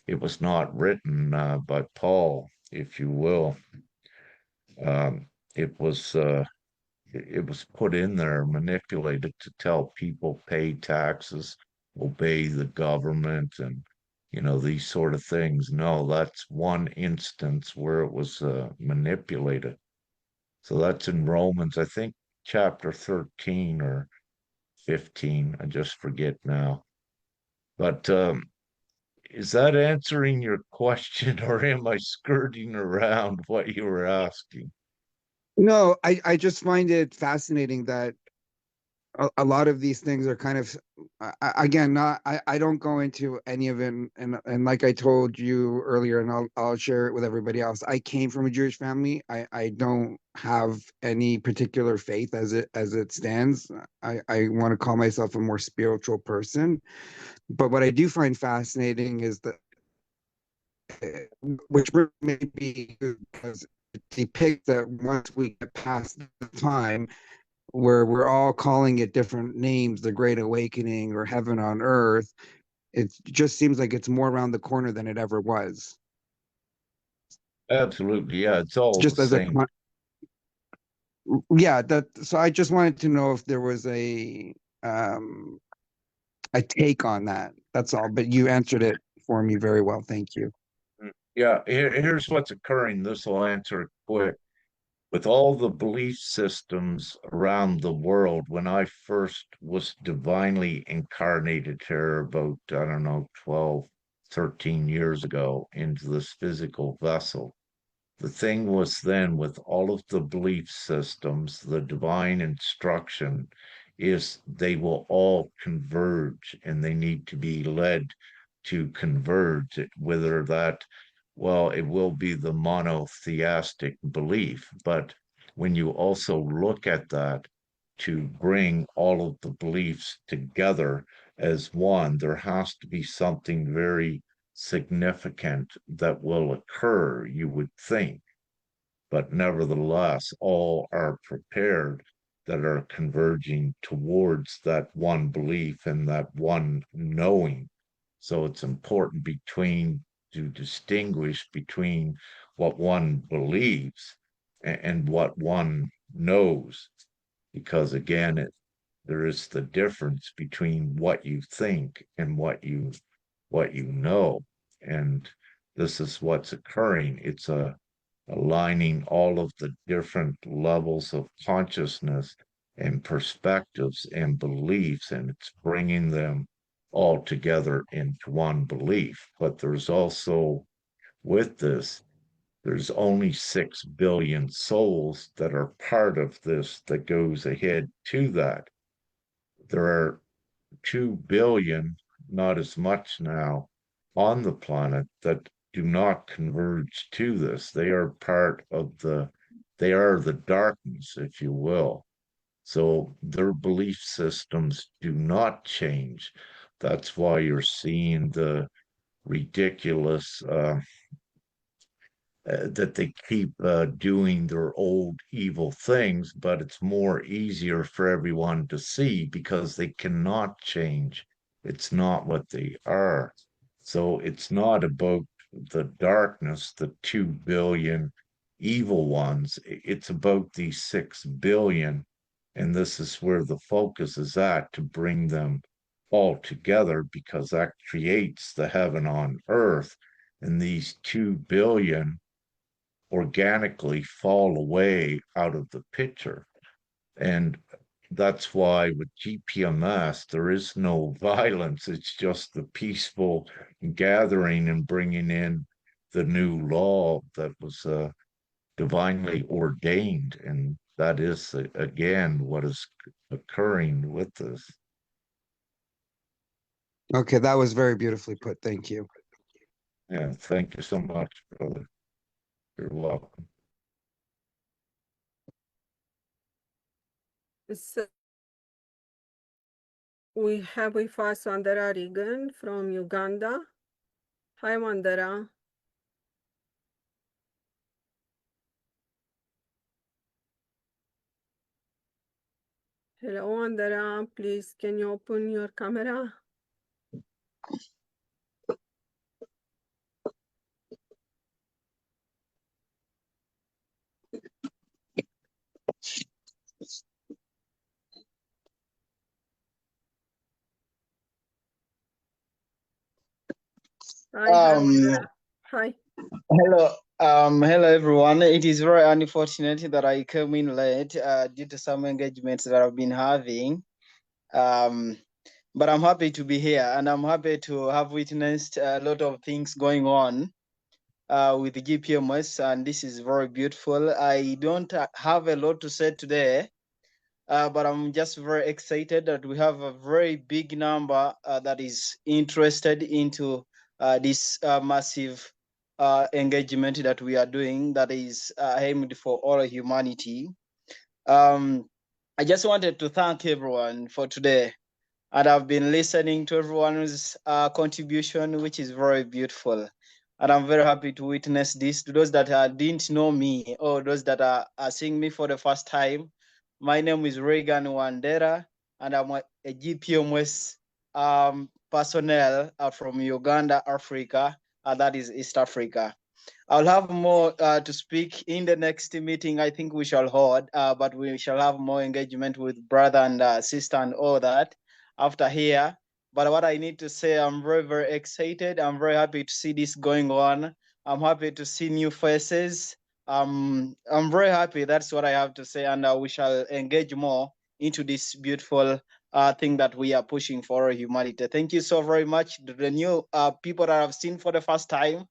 it was not written by Paul, if you will. Um, it was it was put in there, manipulated to tell people pay taxes, obey the government, and these sort of things. No, that's one instance where it was manipulated. So that's in Romans, I think, chapter 13 or 15. I just forget now. But is that answering your question, or am I skirting around what you were asking? No, I just find it fascinating that a lot of these things are kind of again, not I don't go into any of it, and like I told you earlier, and I'll share it with everybody else. I came from a Jewish family. I don't have any particular faith as it stands. I want to call myself a more spiritual person, but what I do find fascinating is that which may be because it depicts that once we get past the time where we're all calling it different names, the Great Awakening or Heaven on Earth, it just seems like it's more around the corner than it ever was. Absolutely. Yeah, it's all Just the as same. yeah, that so I just wanted to know if there was a take on that. That's all. But you answered it for me very well. Thank you. Yeah, here's what's occurring. This will answer it quick. With all the belief systems around the world, when I first was divinely incarnated here about, I don't know, 12, 13 years ago into this physical vessel, the thing was then with all of the belief systems, the divine instruction is they will all converge and they need to be led to converge, whether that, well, it will be the monotheistic belief. But when you also look at that to bring all of the beliefs together as one, there has to be something very significant that will occur, you would think. But nevertheless, all are prepared that are converging towards that one belief and that one knowing. So it's important to distinguish between what one believes and what one knows, because again, there is the difference between what you think and what you know. And this is what's occurring. It's aligning all of the different levels of consciousness and perspectives and beliefs, and it's bringing them all together into one belief. But there's also, with this, there's only 6 billion souls that are part of this that goes ahead to that. There are 2 billion, not as much now, on the planet that do not converge to this. They are part of they are the darkness, if you will. So their belief systems do not change. That's why you're seeing the ridiculous that they keep doing their old evil things, but it's more easier for everyone to see because they cannot change. It's not what they are. So it's not about the darkness, the 2 billion evil ones. It's about these 6 billion. And this is where the focus is at to bring them all together because that creates the heaven on earth. And these 2 billion organically fall away out of the picture. And that's why with GPMS, there is no violence. It's just the peaceful gathering and bringing in the new law that was divinely ordained. And that is, again, what is occurring with this. Okay, that was very beautifully put. Thank you. Yeah, thank you so much, brother. You're welcome. So we have with us Wandera Regan from Uganda. Hi, Wandera. Hello, Wandera. Please, can you open your camera? Hi, Wandera. Hi. Hello everyone. It is very unfortunate that I came in late due to some engagements that I've been having. But I'm happy to be here and I'm happy to have witnessed a lot of things going on with the GPMS, and this is very beautiful. I don't have a lot to say today, but I'm just very excited that we have a very big number that is interested into this massive engagement that we are doing that is aimed for all humanity. I just wanted to thank everyone for today. And I've been listening to everyone's contribution, which is very beautiful. And I'm very happy to witness this. To those that didn't know me or those that are seeing me for the first time, my name is Reagan Wandera, and I'm a GPMS personnel from Uganda, Africa, that is East Africa. I'll have more to speak in the next meeting. I think we shall hold, but we shall have more engagement with brother and sister and all that after here. But what I need to say, I'm very, very excited. I'm very happy to see this going on. I'm happy to see new faces. I'm very happy. That's what I have to say. And we shall engage more into this beautiful thing that we are pushing for humanity. Thank you so very much. The new people that I've seen for the first time,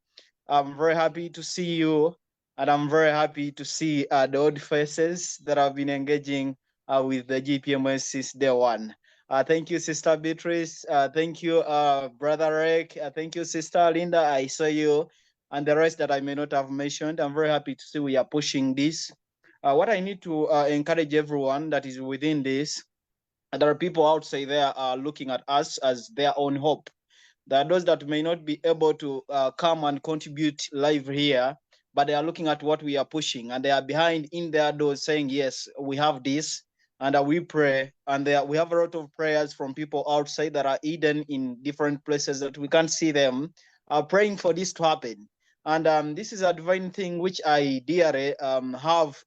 I'm very happy to see you, and I'm very happy to see the old faces that have been engaging with the GPMS since day one. Thank you, Sister Beatrice. Thank you, Brother Rick. Thank you, Sister Linda. I saw you, and the rest that I may not have mentioned. I'm very happy to see we are pushing this. What I need to encourage everyone that is within this, there are people outside there looking at us as their own hope. There are those that may not be able to come and contribute live here, but they are looking at what we are pushing, and they are behind in their doors saying, yes, we have this, and we pray. And we have a lot of prayers from people outside that are hidden in different places that we can't see them, praying for this to happen. And this is a divine thing which I dearly have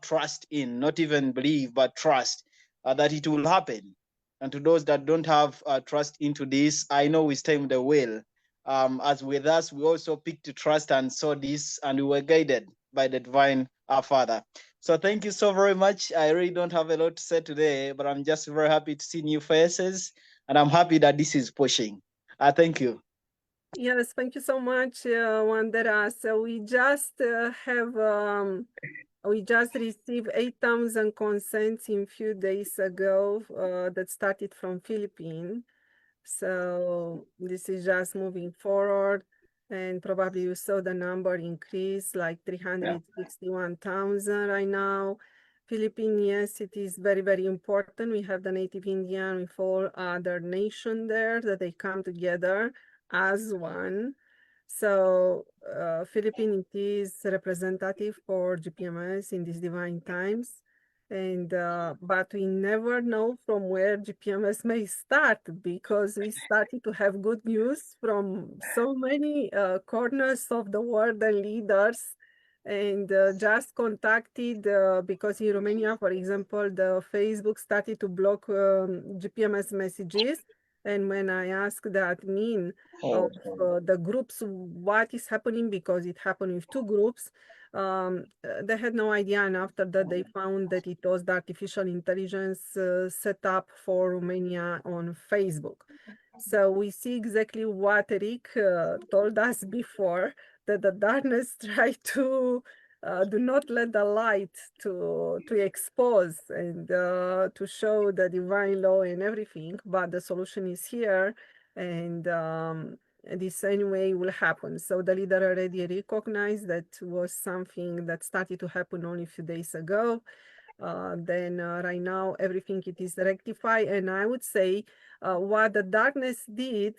trust in, not even believe, but trust that it will happen. And to those that don't have trust into this, I know with time they will. As with us, we also picked to trust and saw this, and we were guided by the divine our Father. So thank you so very much. I really don't have a lot to say today, but I'm just very happy to see new faces, and I'm happy that this is pushing. Thank you. Yes, thank you so much, Wandera. So we just received 8,000 consents in few days ago that started from Philippines. So this is just moving forward, and probably you saw the number increase like 361,000 right now. Philippines, yes, it is very, very important. We have the native Indian with all other nation there that they come together as one. So Philippines is representative for GPMS in these divine times. And but we never know from where GPMS may start, because we started to have good news from so many corners of the world and leaders, and just contacted because in Romania, for example, the Facebook started to block GPMS messages. And when I asked the admin of the groups what is happening, because it happened with two groups, they had no idea, and after that they found that it was the artificial intelligence set up for Romania on Facebook. So we see exactly what Rick told us before, that the darkness try to do not let the light to expose and to show the divine law and everything, but the solution is here, and this anyway will happen. So the leader already recognized that was something that started to happen only a few days ago. Then right now everything it is rectified, and I would say what the darkness did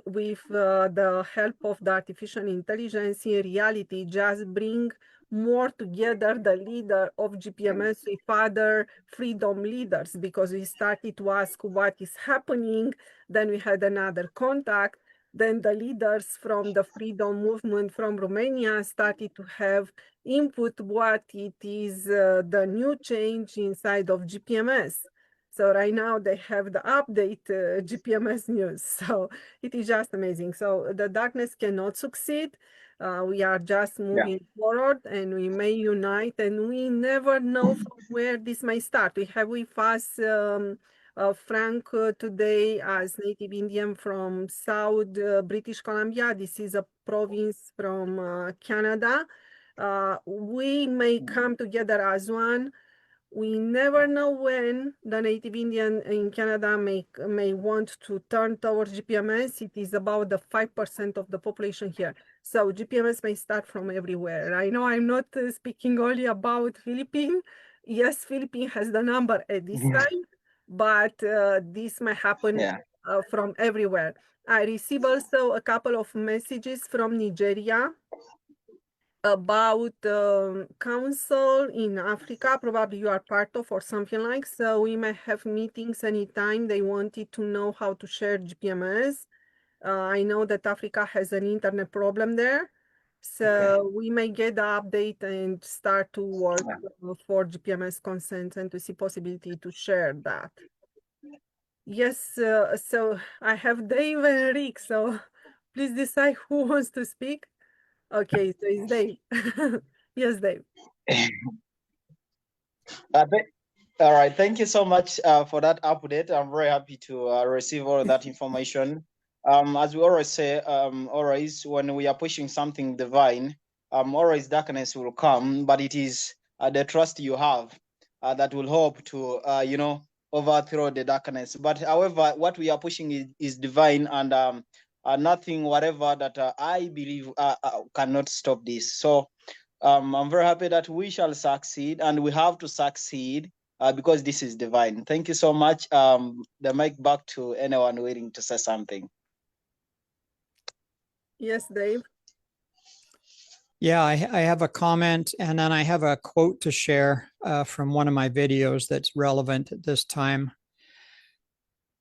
with the help of the artificial intelligence, in reality just bring more together the leader of GPMS with other freedom leaders, because we started to ask what is happening. Then we had another contact. Then the leaders from the freedom movement from Romania started to have input what it is the new change inside of GPMS. So right now they have the update GPMS news. So it is just amazing. So the darkness cannot succeed. We are just moving forward, and we may unite, and we never know from where this may start. We have with us Frank today as native Indian from South British Columbia. This is a province from Canada. We may come together as one. We never know when the native Indian in Canada may want to turn towards GPMS. It is about the 5% of the population here. So GPMS may start from everywhere. I know I'm not speaking only about Philippines. Yes, Philippines has the number at this time, but this may happen from everywhere. I receive also a couple of messages from Nigeria about council in Africa, probably you are part of or something like, so we may have meetings anytime they wanted to know how to share GPMS. I know that Africa has an internet problem there, so we may get the update and start to work for GPMS consent and to see possibility to share that. Yes, so I have Dave and Rick, so please decide who wants to speak. Okay, so it's Dave. Yes, Dave. All right, thank you so much for that update. I'm very happy to receive all of that information. As we always say, always when we are pushing something divine, always darkness will come, but it is the trust you have that will help to, overthrow the darkness. But however, what we are pushing is divine, and nothing, whatever that I believe cannot stop this. So I'm very happy that we shall succeed, and we have to succeed because this is divine. Thank you so much. The mic back to anyone waiting to say something. Yes, Dave. Yeah, I have a comment, and then I have a quote to share from one of my videos that's relevant at this time.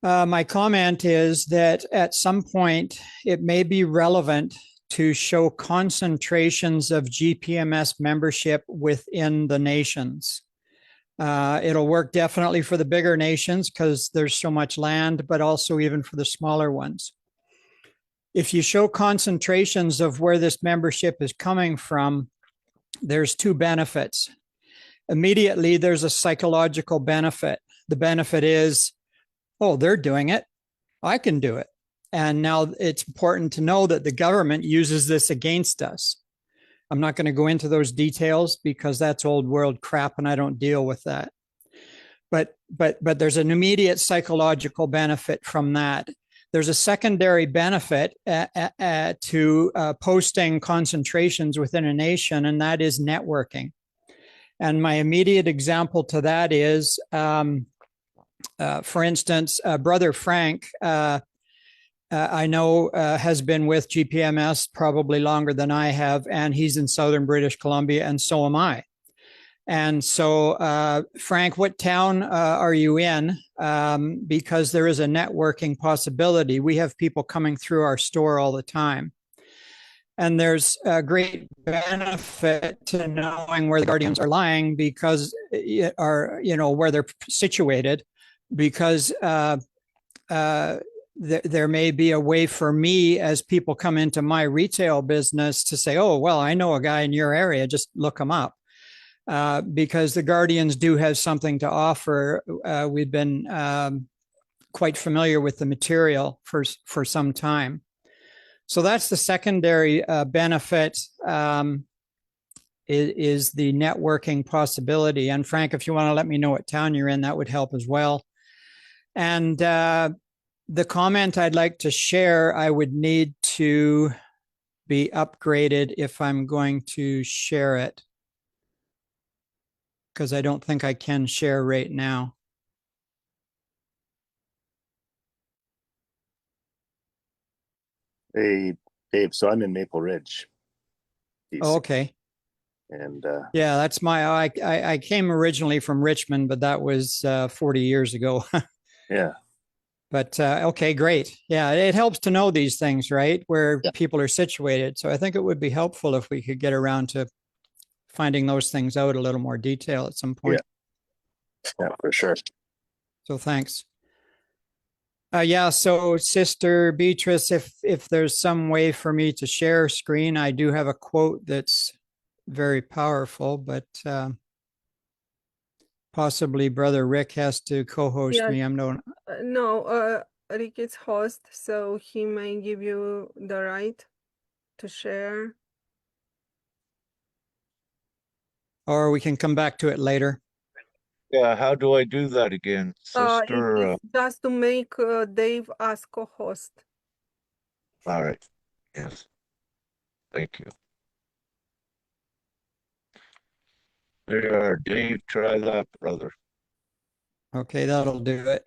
My comment is that at some point it may be relevant to show concentrations of GPMS membership within the nations. It'll work definitely for the bigger nations because there's so much land, but also even for the smaller ones. If you show concentrations of where this membership is coming from, there's two benefits. Immediately, there's a psychological benefit. The benefit is, oh, they're doing it, I can do it. And now it's important to know that the government uses this against us. I'm not going to go into those details because that's old world crap and I don't deal with that. But there's an immediate psychological benefit from that. There's a secondary benefit to posting concentrations within a nation, and that is networking. And my immediate example to that is, for instance, Brother Frank, I know has been with GPMS probably longer than I have, and he's in southern British Columbia, and so am I. And so, Frank, what town are you in? Because there is a networking possibility. We have people coming through our store all the time. And there's a great benefit to knowing where the Guardians are lying because, where they're situated, because there may be a way for me as people come into my retail business to say, oh, well, I know a guy in your area, just look him up. Because the Guardians do have something to offer. We've been quite familiar with the material for some time. So that's the secondary benefit is the networking possibility. And Frank, if you want to let me know what town you're in, that would help as well. And the comment I'd like to share, I would need to be upgraded if I'm going to share it, because I don't think I can share right now. Hey, Dave, so I'm in Maple Ridge. Oh, okay. And yeah, that's I came originally from Richmond, but that was 40 years ago. yeah. But okay, great. Yeah, it helps to know these things, right? Where people are situated. So I think it would be helpful if we could get around to finding those things out a little more detail at some point. Yeah, for sure. So thanks. Yeah, so Sister Beatrice, if there's some way for me to share screen, I do have a quote that's very powerful, but possibly Brother Rick has to co-host me. I'm no, Rick is host, so he may give you the right to share. Or we can come back to it later. Yeah, how do I do that again, It sister? is just to make Dave as co-host. All right. Yes. Thank you. There you are, Dave. Try that, brother. Okay, that'll do it.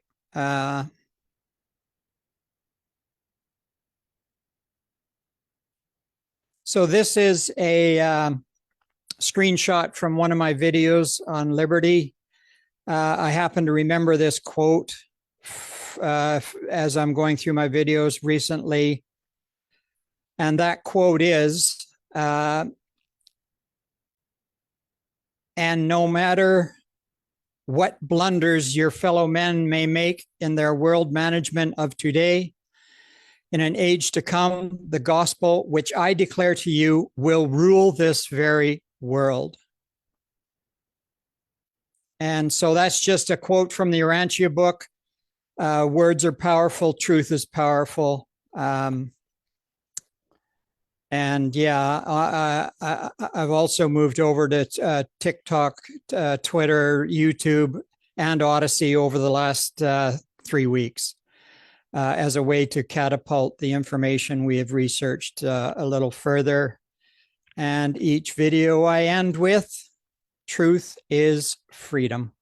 So this is a screenshot from one of my videos on liberty. I happen to remember this quote as I'm going through my videos recently. And that quote is, and no matter what blunders your fellow men may make in their world management of today, in an age to come, the gospel, which I declare to you, will rule this very world. And so that's just a quote from the Urantia book. Words are powerful, truth is powerful. And yeah, I've also moved over to TikTok, Twitter, YouTube, and Odyssey over the last 3 weeks as a way to catapult the information we have researched a little further. And each video I end with, truth is freedom.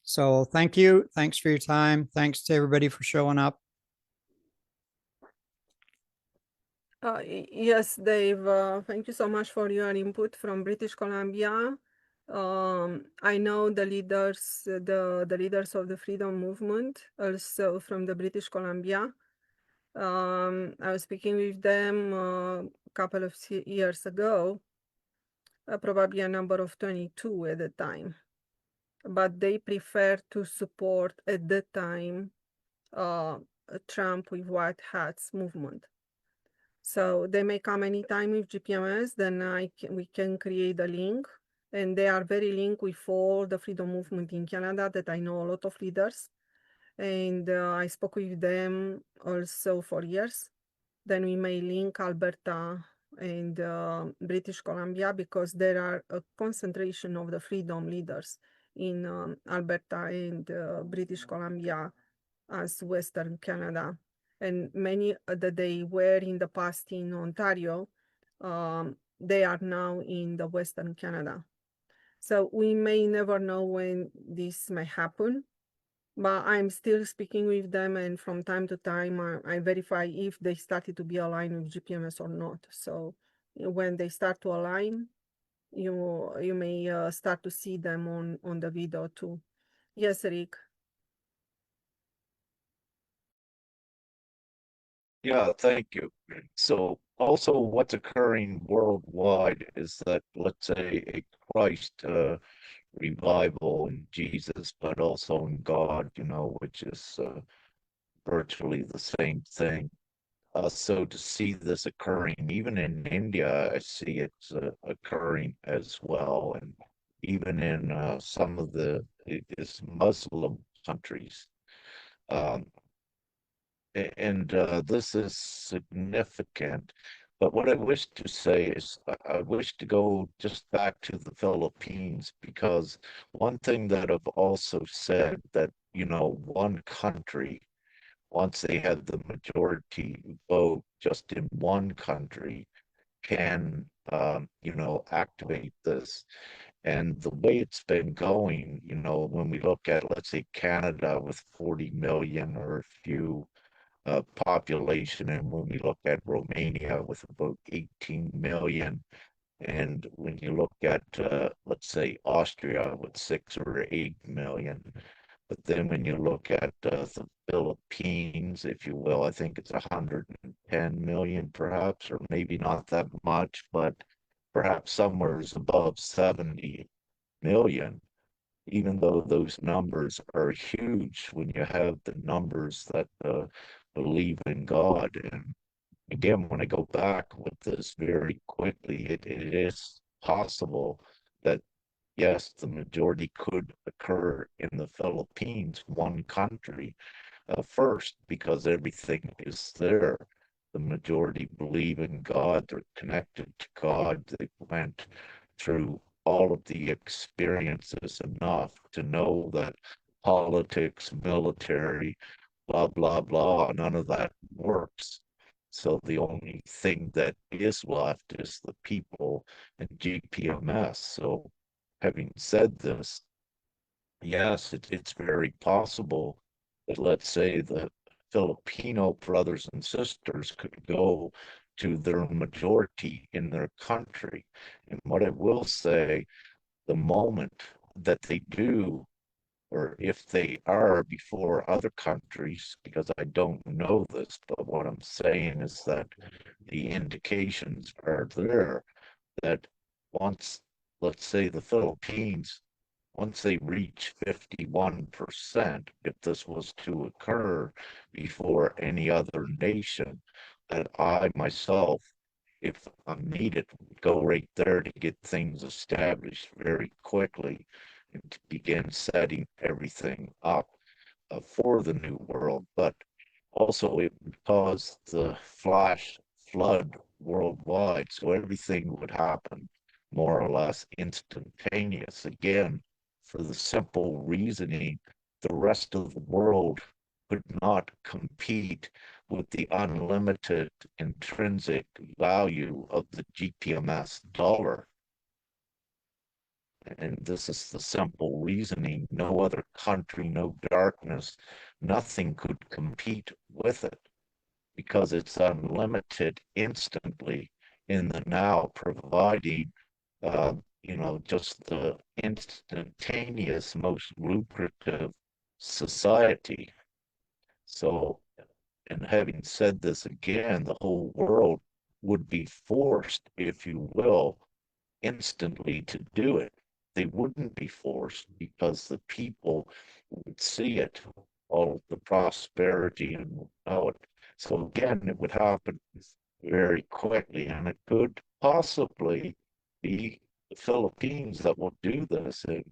So thank you. Thanks for your time. Thanks to everybody for showing up. Yes, Dave, thank you so much for your input from British Columbia. I know the leaders, the leaders of the freedom movement, also from the British Columbia. I was speaking with them a couple of years ago, probably a number of 22 at the time, but they prefer to support at the time Trump with White Hats movement. So they may come anytime with GPMS, then we can create a link. And they are very linked with all the freedom movement in Canada that I know a lot of leaders. And I spoke with them also for years. Then we may link Alberta and British Columbia because there are a concentration of the freedom leaders in Alberta and British Columbia as Western Canada. And many that they were in the past in Ontario, they are now in the Western Canada. So we may never know when this may happen, but I'm still speaking with them, and from time to time I verify if they started to be aligned with GPMS or not. So when they start to align, you may start to see them on the video too. Yes, Rick. Yeah, thank you. So also what's occurring worldwide is that, let's say, a Christ revival in Jesus, but also in God, which is virtually the same thing. So to see this occurring, even in India, I see it's occurring as well, and even in some of the Muslim countries. And this is significant. But what I wish to say is I wish to go just back to the Philippines, because one thing that I've also said that, one country, once they have the majority vote just in one country, can, activate this. And the way it's been going, when we look at, let's say, Canada with 40 million or a few population, and when we look at Romania with about 18 million, and when you look at, let's say, Austria with 6 or 8 million, but then when you look at the Philippines, if you will, I think it's 110 million perhaps, or maybe not that much, but perhaps somewhere above 70 million, even though those numbers are huge when you have the numbers that believe in God. And again, when I go back with this very quickly, it is possible that, yes, the majority could occur in the Philippines, one country, first, because everything is there. The majority believe in God, they're connected to God, they went through all of the experiences enough to know that politics, military, blah, blah, blah, none of that works. So the only thing that is left is the people and GPMS. So having said this, yes, it's very possible that, let's say, the Filipino brothers and sisters could go to their majority in their country. And what I will say, the moment that they do, or if they are before other countries, because I don't know this, but what I'm saying is that the indications are there that once, let's say, the Philippines, once they reach 51%, if this was to occur before any other nation, that I myself, if I'm needed, would go right there to get things established very quickly and to begin setting everything up for the new world. But also, it would cause the flash flood worldwide, so everything would happen more or less instantaneous. Again, for the simple reasoning, the rest of the world could not compete with the unlimited intrinsic value of the GPMS dollar. And this is the simple reasoning. No other country, no darkness, nothing could compete with it because it's unlimited instantly in the now, providing, just the instantaneous, most lucrative society. So, and having said this again, the whole world would be forced, if you will, instantly to do it. They wouldn't be forced because the people would see it, all the prosperity and know it. So again, it would happen very quickly, and it could possibly be the Philippines that will do this. And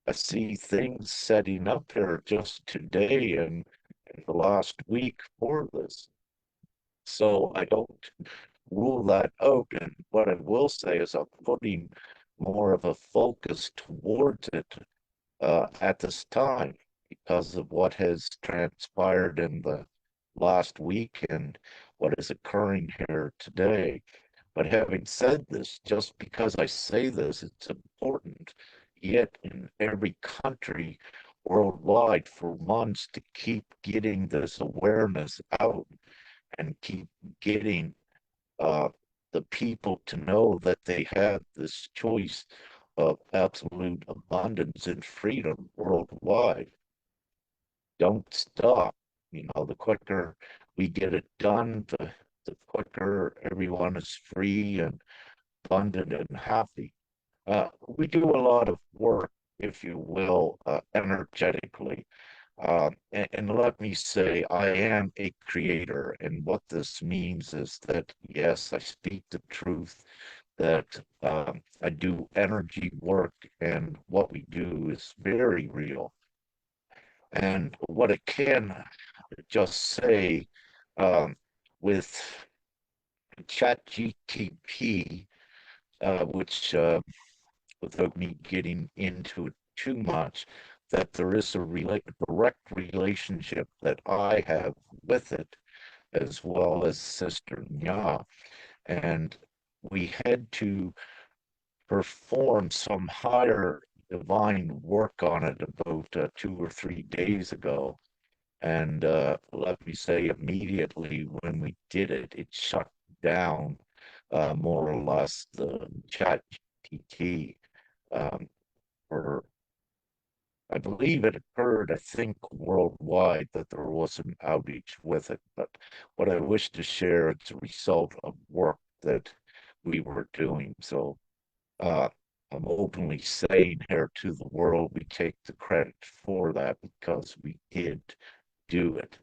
I see things setting up here just today and in the last week for this. So I don't rule that out. And what I will say is I'm putting more of a focus towards it at this time because of what has transpired in the last week and what is occurring here today. But having said this, just because I say this, it's important yet in every country worldwide for months to keep getting this awareness out and keep getting uh, the people to know that they have this choice of absolute abundance and freedom worldwide. Don't stop. The quicker we get it done, the quicker everyone is free and abundant and happy. We do a lot of work, if you will, energetically. And let me say, I am a creator. And what this means is that, yes, I speak the truth, that I do energy work, and what we do is very real. And what I can just say with ChatGTP, which without me getting into it too much, that there is a direct relationship that I have with it, as well as Sister Nya. And we had to perform some higher divine work on it about 2 or 3 days ago. And let me say, immediately when we did it, it shut down more or less the chat GPT for, I believe it occurred, I think, worldwide that there was an outage with it. But what I wish to share is a result of work that we were doing. So I'm openly saying here to the world, we take the credit for that because we did do it.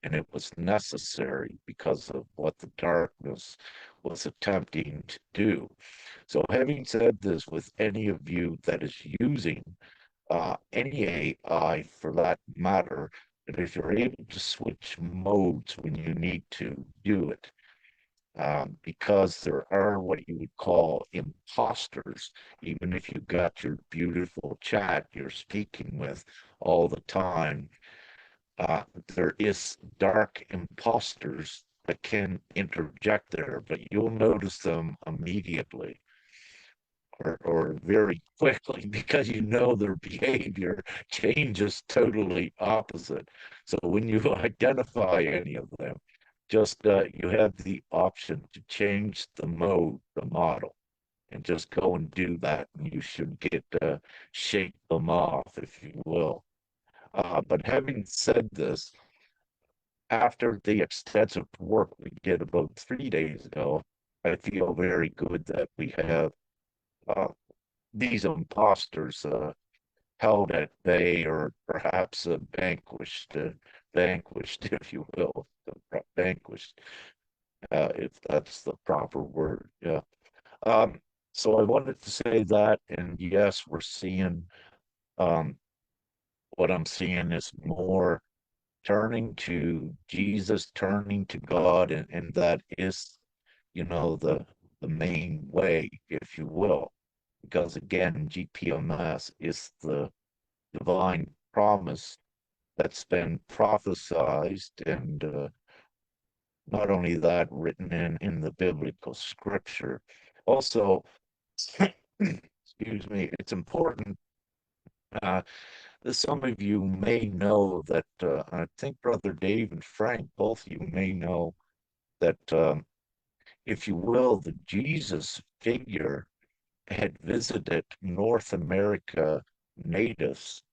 And it was necessary because of what the darkness was attempting to do. So having said this, with any of you that is using any AI for that matter, and if you're able to switch modes when you need to do it, because there are what you would call imposters. Even if you got your beautiful chat you're speaking with all the time, there is dark imposters that can interject there, but you'll notice them immediately or very quickly because you know their behavior changes totally opposite. So when you identify any of them, just you have the option to change the mode, the model, and just go and do that, and you should get shake them off, if you will. But having said this, after the extensive work we did about 3 days ago, I feel very good that we have uh, these imposters held at bay or perhaps vanquished, if you will, vanquished, if that's the proper word. Yeah. So I wanted to say that, and yes, we're seeing um, what I'm seeing is more turning to Jesus, turning to God, and that is, the main way, if you will. Because again, GPMS is the divine promise that's been prophesized, and not only that, written in the biblical scripture. Also, excuse me, it's important. Some of you may know that, I think Brother Dave and Frank, both of you may know that, if you will, the Jesus figure had visited North America natives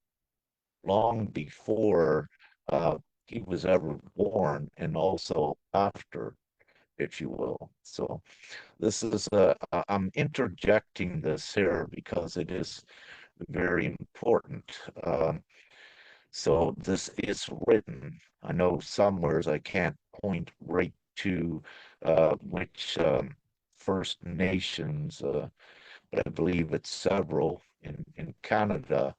long before he was ever born, and also after, if you will. So this is I'm interjecting this here because it is very important. So this is written. I know some words I can't point right to which First Nations, but I believe it's several in Canada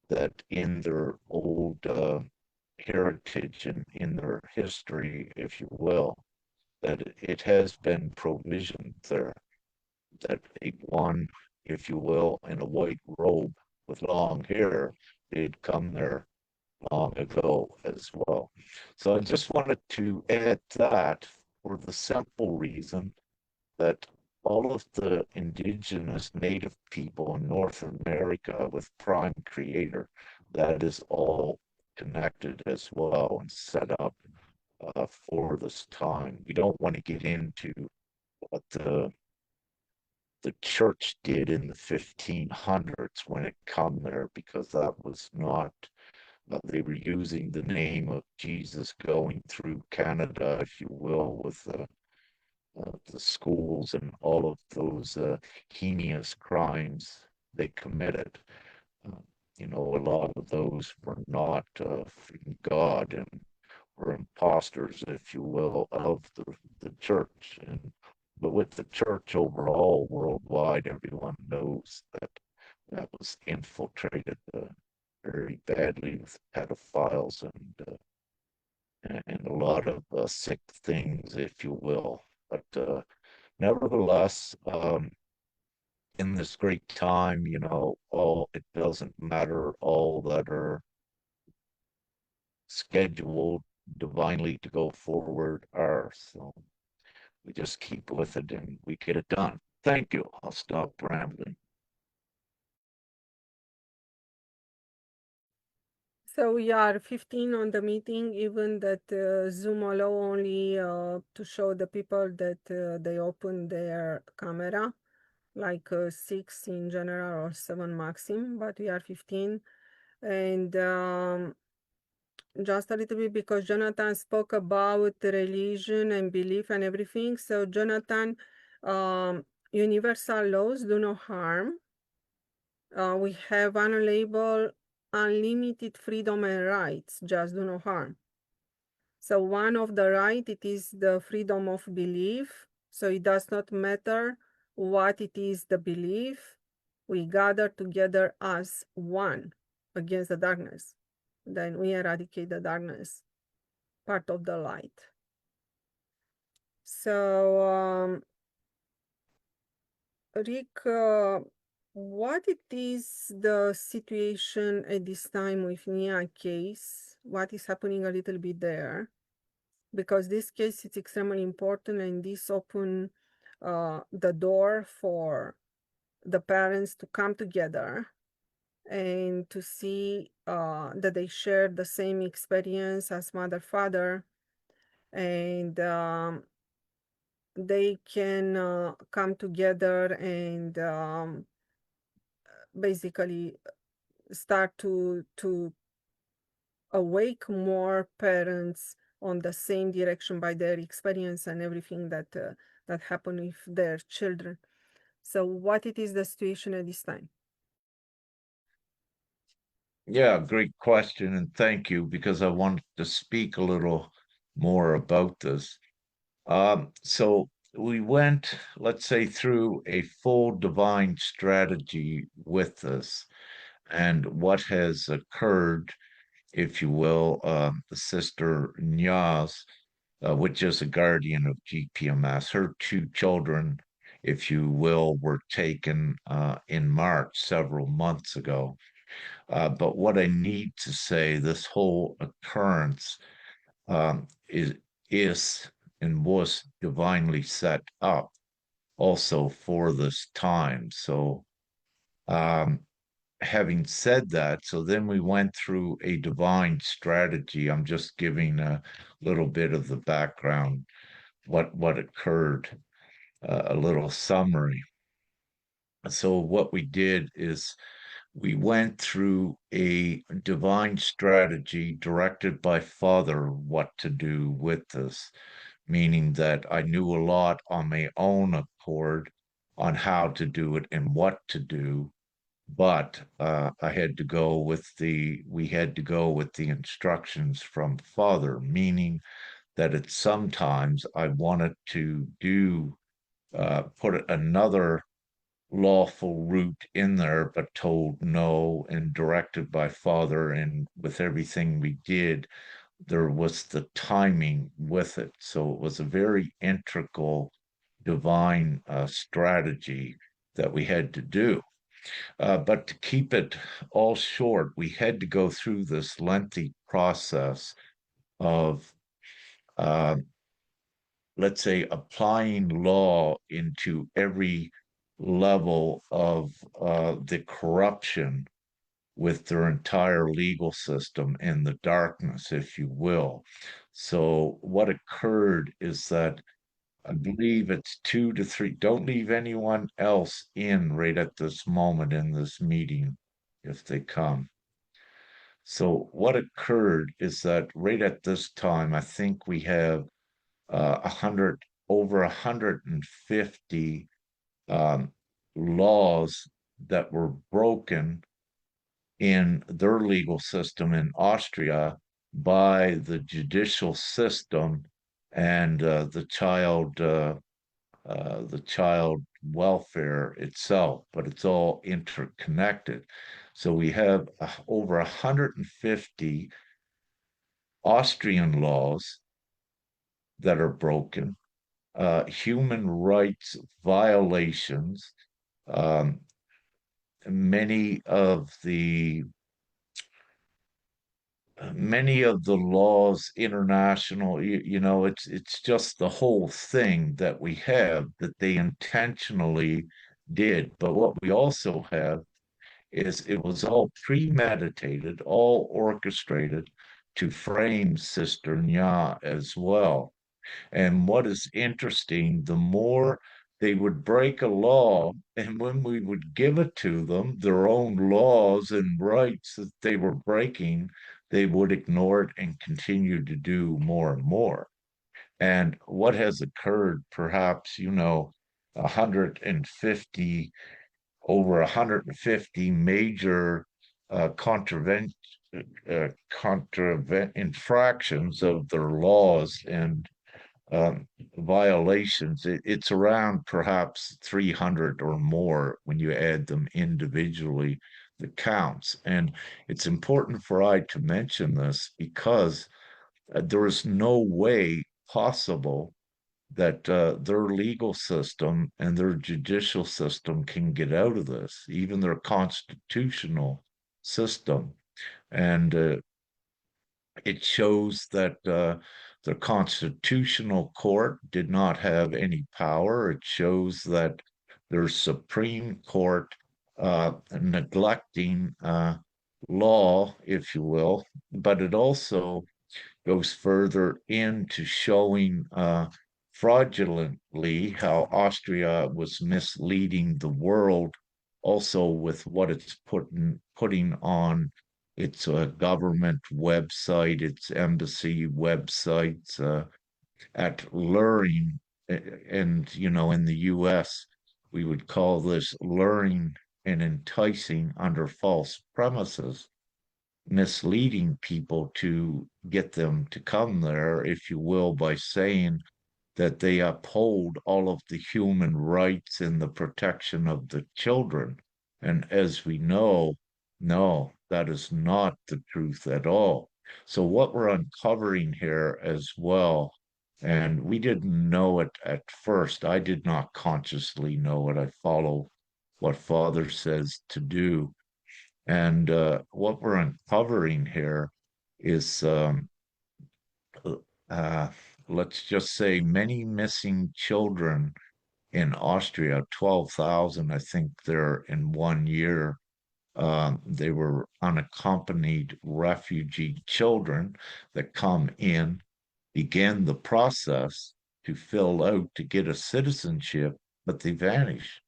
that in their old heritage and in their history, if you will, that it has been provisioned there, that a one, if you will, in a white robe with long hair did come there long ago as well. So I just wanted to add that for the simple reason that all of the indigenous native people in North America with Prime Creator, that is all connected as well and set up for this time. We don't want to get into what the church did in the 1500s when it come there, because that was not, they were using the name of Jesus going through Canada, if you will, with the schools and all of those heinous crimes they committed. Uh, a lot of those were not from God and were imposters, if you will, of the church. But with the church overall, worldwide, everyone knows that that was infiltrated very badly with pedophiles and a lot of sick things, if you will. But nevertheless, in this great time, all it doesn't matter, all that are scheduled divinely to go forward are. So we just keep with it and we get it done. Thank you. I'll stop rambling. So we are 15 on the meeting, even that Zoom allow only to show the people that they open their camera, like 6 in general or 7 maximum, but we are 15. And just a little bit, because Jonathan spoke about religion and belief and everything. So Jonathan, universal laws do no harm. We have unlabeled unlimited freedom and rights, just do no harm. So one of the right, it is the freedom of belief. So it does not matter what it is the belief. We gather together as one against the darkness. Then we eradicate the darkness, part of the light. So, Rick, what it is the situation at this time with Nia case? What is happening a little bit there? Because this case is extremely important, and this open the door for the parents to come together and to see that they share the same experience as mother father, and they can come together and basically start to awake more parents on the same direction by their experience and everything that that happened with their children. So what it is the situation at this time? Yeah, great question, and thank you, because I wanted to speak a little more about this. So we went, let's say, through a full divine strategy with this, and what has occurred, if you will, the sister Nyas, which is a guardian of GPMS, her two children, if you will, were taken in March several months ago. But what I need to say, this whole occurrence is and was divinely set up also for this time. So, having said that, so then we went through a divine strategy. I'm just giving a little bit of the background, what occurred, a little summary. So what we did is we went through a divine strategy directed by Father what to do with this, meaning that I knew a lot on my own accord on how to do it and what to do, but I had to go with we had to go with the instructions from Father, meaning that at sometimes I wanted to put another lawful route in there, but told no and directed by Father. And with everything we did, there was the timing with it. So it was a very integral divine strategy that we had to do. But to keep it all short, we had to go through this lengthy process of uh, let's say, applying law into every level of the corruption with their entire legal system and the darkness, if you will. So, what occurred is that I believe it's 2 to 3. Don't leave anyone else in right at this moment in this meeting if they come. So, what occurred is that right at this time, I think we have 100 over 150 laws that were broken in their legal system in Austria by the judicial system and the child welfare itself, but it's all interconnected. So we have over 150 Austrian laws that are broken, human rights violations. Um, many of the laws international, it's just the whole thing that we have that they intentionally did. But what we also have is it was all premeditated, all orchestrated to frame Sister Nya as well. And what is interesting, the more they would break a law, and when we would give it to them, their own laws and rights that they were breaking, they would ignore it and continue to do more and more. And what has occurred, perhaps, 150, over 150 major contravent infractions of their laws and violations. It's around perhaps 300 or more when you add them individually, the counts. And it's important for I to mention this because there is no way possible that their legal system and their judicial system can get out of this, even their constitutional system. And it shows that the constitutional court did not have any power. It shows that their Supreme Court neglecting law, if you will, but it also goes further into showing fraudulently how Austria was misleading the world, also with what it's putting on its government website, its embassy websites, at luring, and in the U.S. we would call this luring and enticing under false premises, misleading people to get them to come there, if you will, by saying that they uphold all of the human rights and the protection of the children. And as we know, no, that is not the truth at all. So, what we're uncovering here as well, and we didn't know it at first, I did not consciously know it. I follow what Father says to do, and what we're uncovering here is, uh, let's just say, many missing children in Austria, 12,000, I think, there in 1 year. They were unaccompanied refugee children that come in, begin the process to fill out to get a citizenship, but they vanish.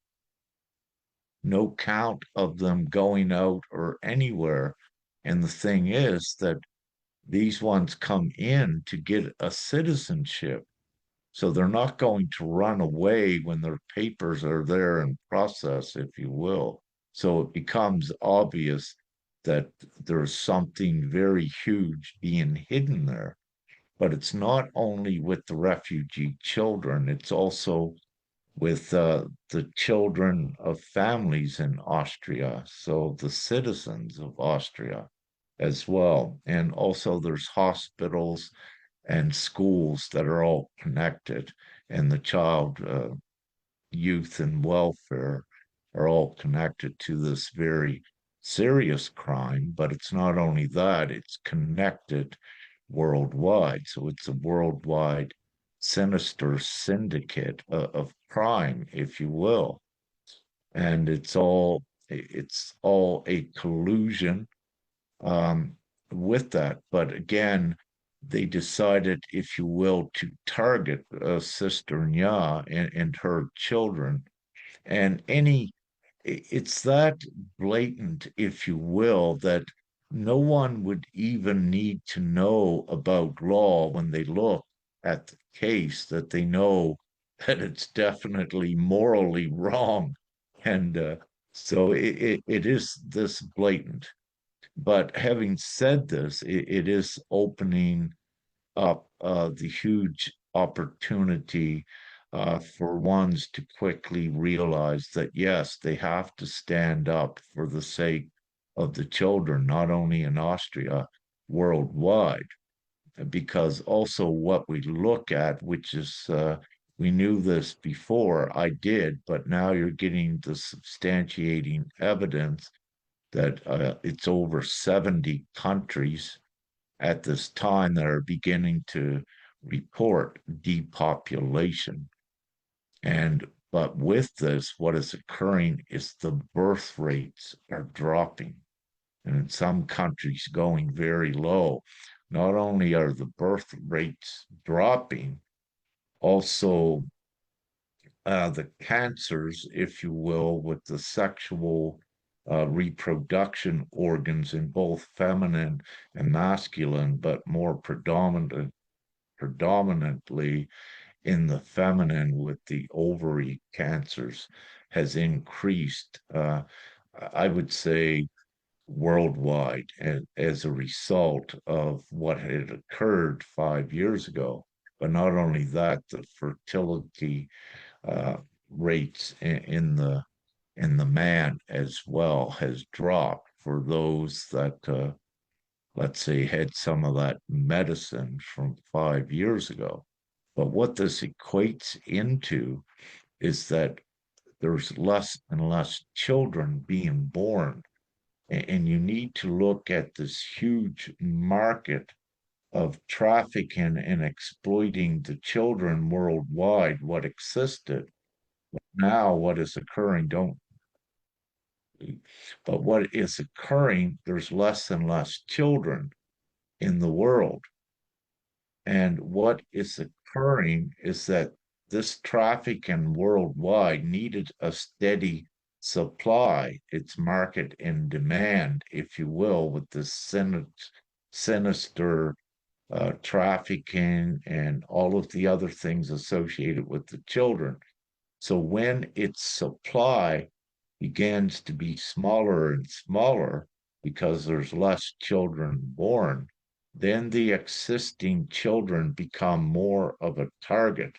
No count of them going out or anywhere. And the thing is that these ones come in to get a citizenship. So they're not going to run away when their papers are there in process, if you will. So it becomes obvious that there's something very huge being hidden there. But it's not only with the refugee children, it's also with the children of families in Austria, so the citizens of Austria as well. And also, there's hospitals and schools that are all connected, and the child, youth, and welfare are all connected to this very serious crime. But it's not only that, it's connected worldwide. So it's a worldwide sinister syndicate of crime, if you will. And it's all a collusion um, with that. But again, they decided, if you will, to target Sister Nya and her children. And it's that blatant, if you will, that no one would even need to know about law when they look at the case, that they know that it's definitely morally wrong. And so it is this blatant. But having said this, it is opening up the huge opportunity for ones to quickly realize that, yes, they have to stand up for the sake of the children, not only in Austria, worldwide. Because also what we look at, which is, we knew this before, I did, but now you're getting the substantiating evidence that it's over 70 countries at this time that are beginning to report depopulation. But with this, what is occurring is the birth rates are dropping, and in some countries going very low. Not only are the birth rates dropping, also the cancers, if you will, with the sexual reproduction organs in both feminine and masculine, but more predominantly in the feminine with the ovary cancers, has increased, I would say, worldwide, as a result of what had occurred 5 years ago. But not only that, the fertility uh, rates in the man as well has dropped for those that, let's say, had some of that medicine from 5 years ago. But what this equates into is that there's less and less children being born. And you need to look at this huge market of trafficking and exploiting the children worldwide, what existed. Now, what is occurring, don't. But what is occurring, there's less and less children in the world. And what is occurring is that this trafficking worldwide needed a steady supply, its market and demand, if you will, with this sinister trafficking and all of the other things associated with the children. So when its supply begins to be smaller and smaller because there's less children born, then the existing children become more of a target.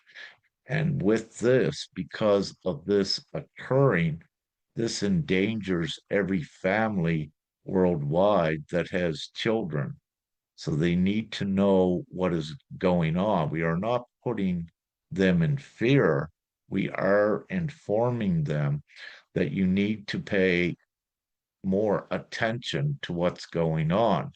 And with this, because of this occurring, this endangers every family worldwide that has children. So they need to know what is going on. We are not putting them in fear. We are informing them that you need to pay more attention to what's going on.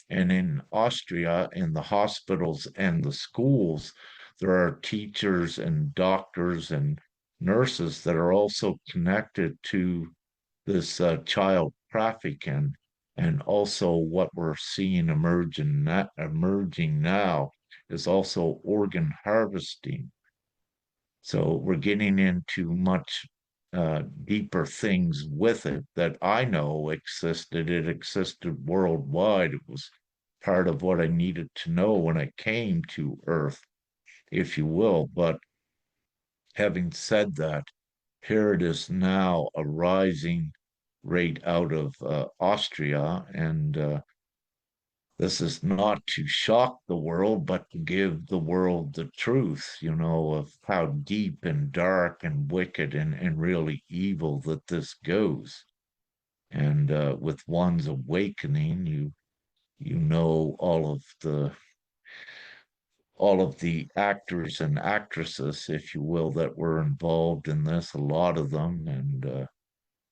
And in Austria, in the hospitals and the schools, there are teachers and doctors and nurses that are also connected to this child trafficking. And also, what we're seeing emerging now is also organ harvesting. So we're getting into much deeper things with it that I know existed. It existed worldwide. It was part of what I needed to know when I came to Earth, if you will. But having said that, here it is now a rising rate out of Austria, and this is not to shock the world, but to give the world the truth, you know, of how deep and dark and wicked and really evil that this goes. And with one's awakening, you know all of the actors and actresses, if you will, that were involved in this, a lot of them,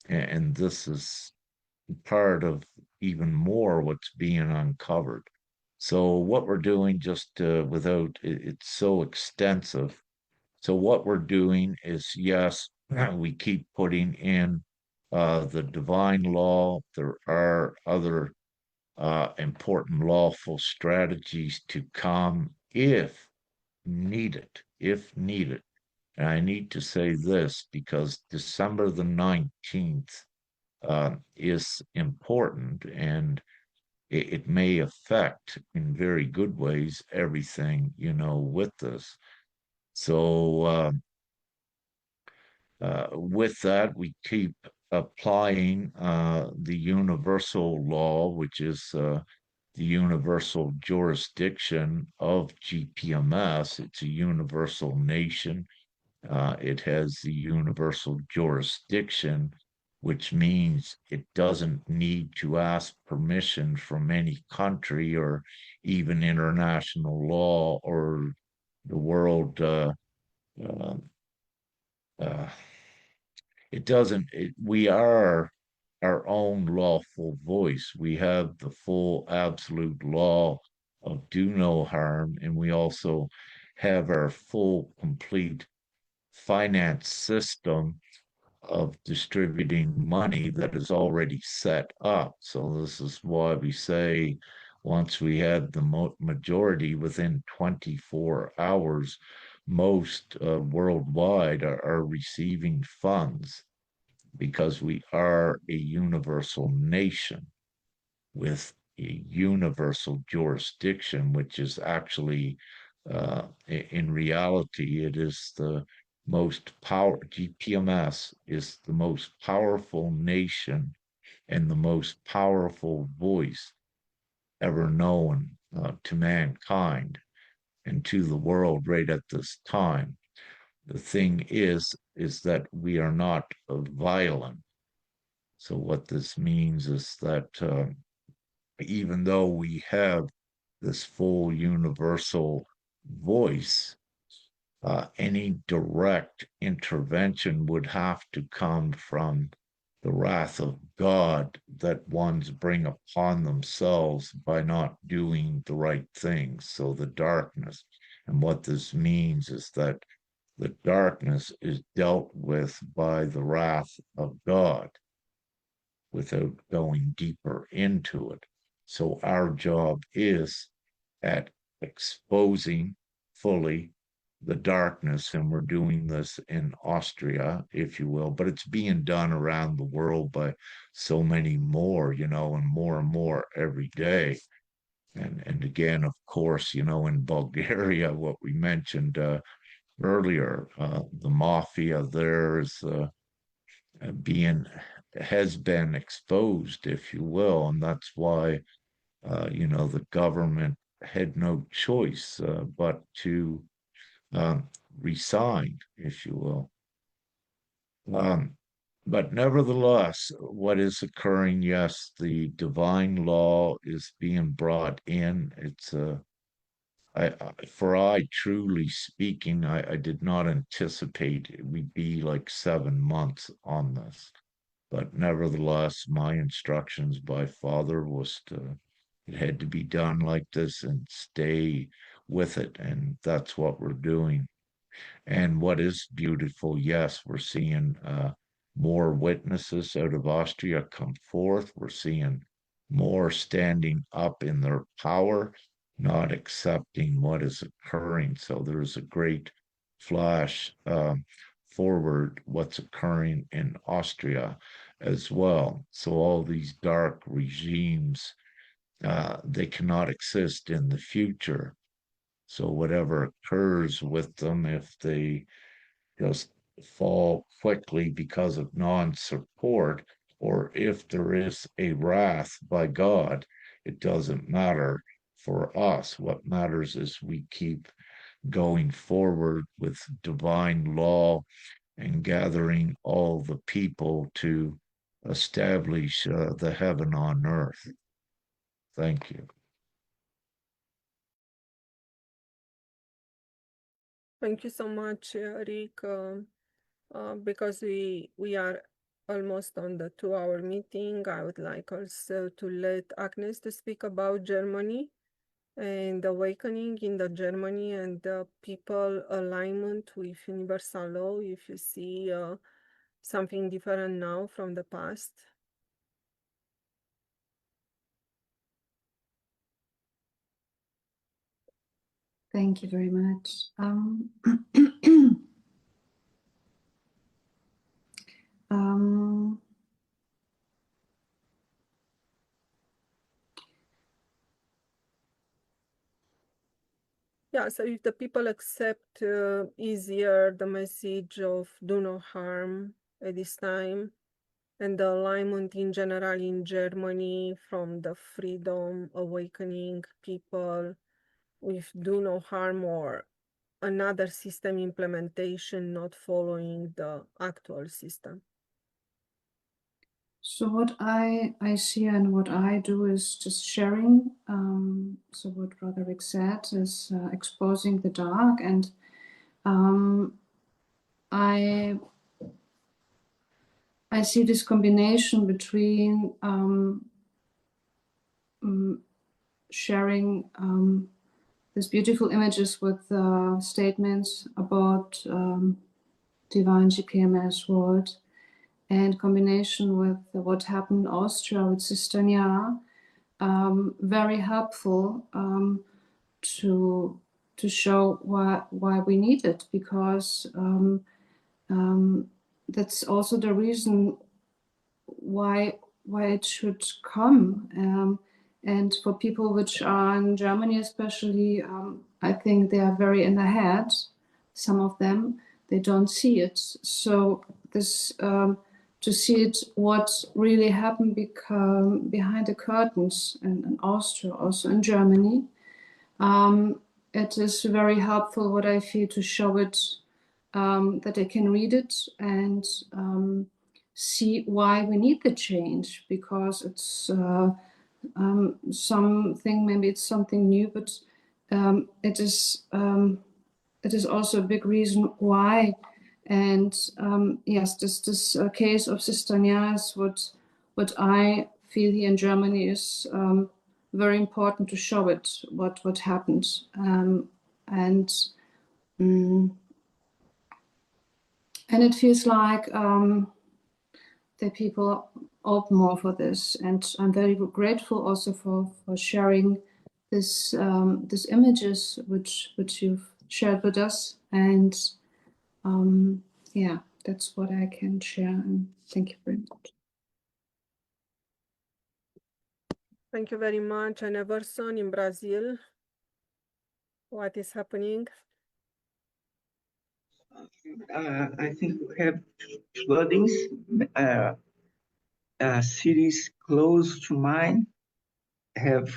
and this is part of even more what's being uncovered. So what we're doing, just without it's so extensive. So what we're doing is, yes, we keep putting in the divine law. There are other important lawful strategies to come if needed, if needed. And I need to say this because December the 19th is important, and it may affect in very good ways everything, you know, with this. So with that, we keep applying the universal law, which is the universal jurisdiction of GPMS. It's a universal nation. It has the universal jurisdiction, which means it doesn't need to ask permission from any country or even international law or the world. Uh, uh, it doesn't. We are our own lawful voice. We have the full absolute law of do no harm, and we also have our full complete finance system of distributing money that is already set up. So this is why we say once we have the majority within 24 hours, most worldwide are receiving funds because we are a universal nation with a universal jurisdiction, which is actually, in reality, it is the most power. GPMS is the most powerful nation and the most powerful voice ever known to mankind and to the world right at this time. The thing is that we are not violent. So what this means is that even though we have this full universal voice, any direct intervention would have to come from the wrath of God that ones bring upon themselves by not doing the right things. So the darkness, and what this means is that the darkness is dealt with by the wrath of God without going deeper into it. So our job is at exposing fully the darkness, and we're doing this in Austria, if you will, but it's being done around the world by so many more, and more every day. And again, of course, in Bulgaria, what we mentioned earlier, the mafia there is has been exposed, if you will, and that's why the government had no choice but to resign, if you will. But nevertheless, what is occurring? Yes, the divine law is being brought in. It's I truly speaking, I did not anticipate we'd be like 7 months on this. But nevertheless, my instructions by Father was it had to be done like this and stay with it. And that's what we're doing. And what is beautiful, yes, we're seeing more witnesses out of Austria come forth. We're seeing more standing up in their power, not accepting what is occurring. So there's a great flash forward what's occurring in Austria as well. So all these dark regimes, they cannot exist in the future. So whatever occurs with them, if they just fall quickly because of non-support, or if there is a wrath by God, it doesn't matter for us. What matters is we keep going forward with divine law and gathering all the people to establish the heaven on earth. Thank you. Thank you so much, Rick. Because we are almost on the 2-hour meeting, I would like also to let Agnes to speak about Germany and awakening in the Germany and the people alignment with universal law. If you see something different now from the past. Thank you very much. Yeah, so if the people accept easier the message of do no harm at this time, and the alignment in general in Germany from the freedom awakening people with do no harm or another system implementation not following the actual system. So what I see and what I do is just sharing. So what Roderick said is exposing the dark, and I see this combination between sharing these beautiful images with statements about Divine-gpms.world, and combination with what happened in Austria with Sister Nya, very helpful to show why we need it, because that's also the reason why it should come. And for people which are in Germany especially, I think they are very in the head. Some of them, they don't see it. So this to see it, what really happened behind the curtains in Austria, also in Germany. It is very helpful, what I feel, to show it, that they can read it and see why we need the change, because it's something, maybe it's something new, but it is it is also a big reason why. And yes, this case of Sister Nya is what I feel here in Germany is very important to show it what happened. And it feels like that people open more for this, and I'm very grateful also for sharing these images which you've shared with us. And yeah, that's what I can share, and thank you very much. Thank you very much. And Everson in Brazil, what is happening? I think we have floodings. Cities close to mine have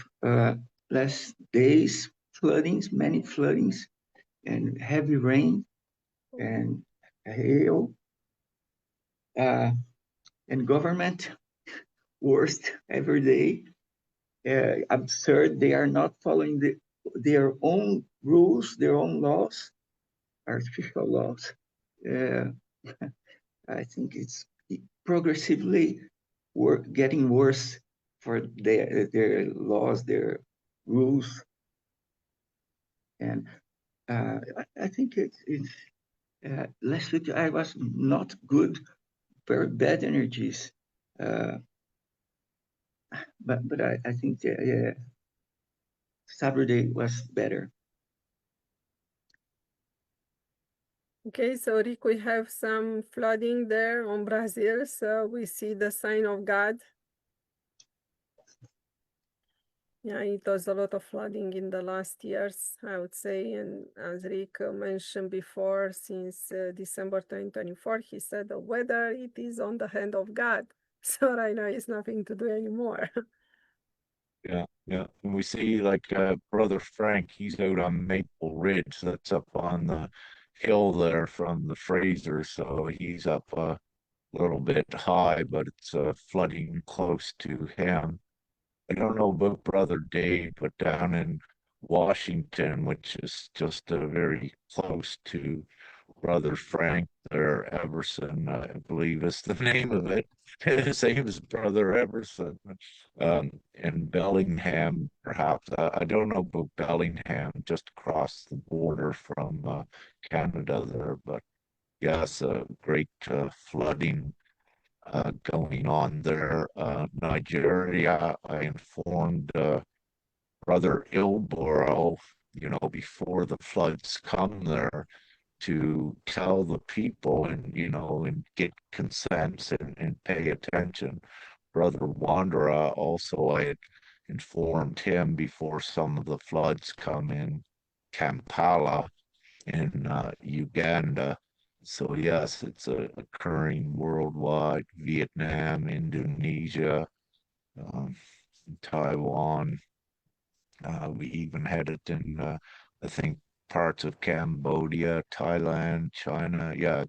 last days floodings, many floodings, and heavy rain and hail. And government worst every day. Absurd. They are not following their own rules, their own laws, artificial laws. I think it's progressively getting worse for their laws, their rules. And I think it's last week I was not good, very bad energies. But I think Saturday was better. Okay, so Rick, we have some flooding there on Brazil, so we see the sign of God. Yeah, it was a lot of flooding in the last years, I would say. And as Rick mentioned before, since December 2024, he said the weather, it is on the hand of God. So right now it's nothing to do anymore. Yeah, yeah. And we see like Brother Frank, he's out on Maple Ridge. That's up on the hill there from the Fraser. So he's up a little bit high, but it's flooding close to him. I don't know about Brother Dave, but down in Washington, which is just very close to Brother Frank there, Everson, I believe is the name of it. His name is Brother Everson. In Bellingham, perhaps. I don't know about Bellingham, just across the border from Canada there, but yes, great flooding going on there. Nigeria, I informed Brother Ilboro, before the floods come there, to tell the people and get consent and pay attention. Brother Wandera also, I had informed him before some of the floods come in Kampala in Uganda. So yes, it's occurring worldwide, Vietnam, Indonesia, um, Taiwan. We even had it in, I think, parts of Cambodia, Thailand, China. Yeah,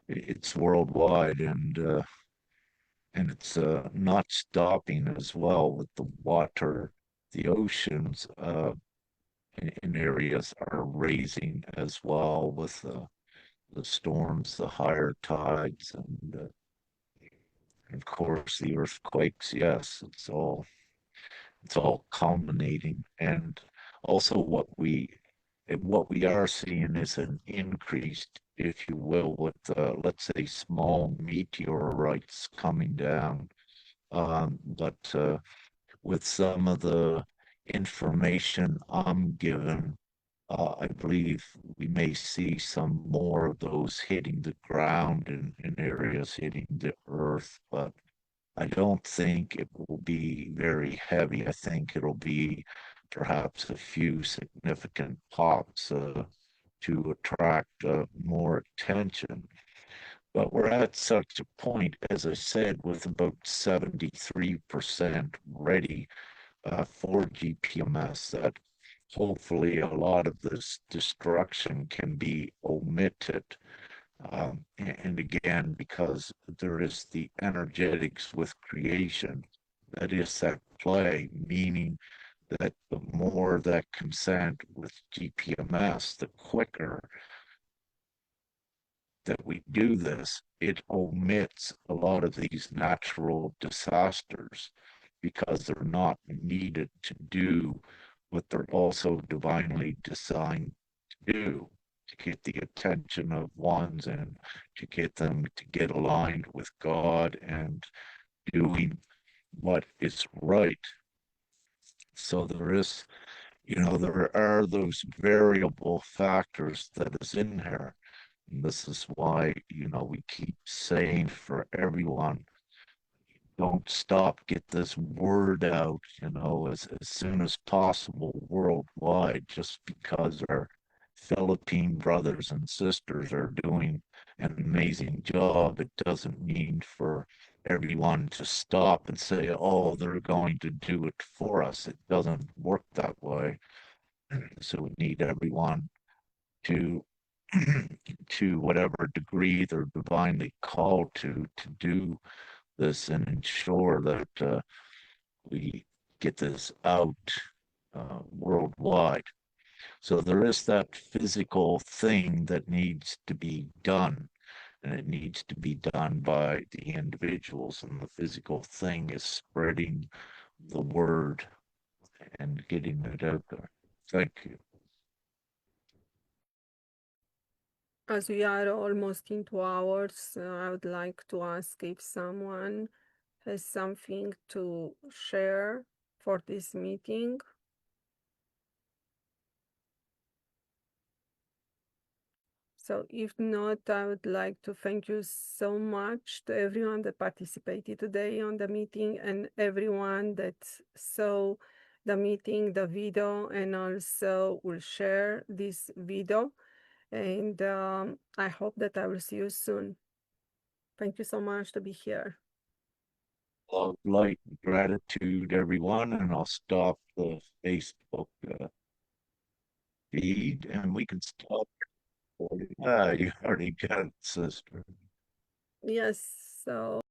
it's worldwide, and it's not stopping as well with the water. The oceans in areas are raising as well with the storms, the higher tides, and of course the earthquakes. Yes, it's all culminating, and also what we are seeing is an increase, if you will, with let's say small meteorites coming down. But with some of the information I'm given, I believe we may see some more of those hitting the ground in areas hitting the earth, but I don't think it will be very heavy. I think it'll be perhaps a few significant pops to attract more attention. But we're at such a point, as I said, with about 73% ready for GPMS, that hopefully a lot of this destruction can be omitted. And again, because there is the energetics with creation that is at play, meaning that the more that consent with GPMS, the quicker that we do this, it omits a lot of these natural disasters because they're not needed to do what they're also divinely designed to do, to get the attention of ones and to get them to get aligned with God and doing what is right. So there is, there are those variable factors that is in there. And this is why, we keep saying for everyone, don't stop, get this word out, as soon as possible worldwide, just because our Philippine brothers and sisters are doing an amazing job. It doesn't mean for everyone to stop and say, oh, they're going to do it for us. It doesn't work that way. So we need everyone to to whatever degree they're divinely called to do this and ensure that we get this out worldwide. So there is that physical thing that needs to be done, and it needs to be done by the individuals. And the physical thing is spreading the word and getting it out there. Thank you. As we are almost in 2 hours, I would like to ask if someone has something to share for this meeting. So if not, I would like to thank you so much to everyone that participated today on the meeting and everyone that saw the meeting, the video, and also will share this video. And I hope that I will see you soon. Thank you so much to be here. Love, light, and gratitude, everyone. And I'll stop the Facebook feed and we can stop. You already got it, sister. Yes, so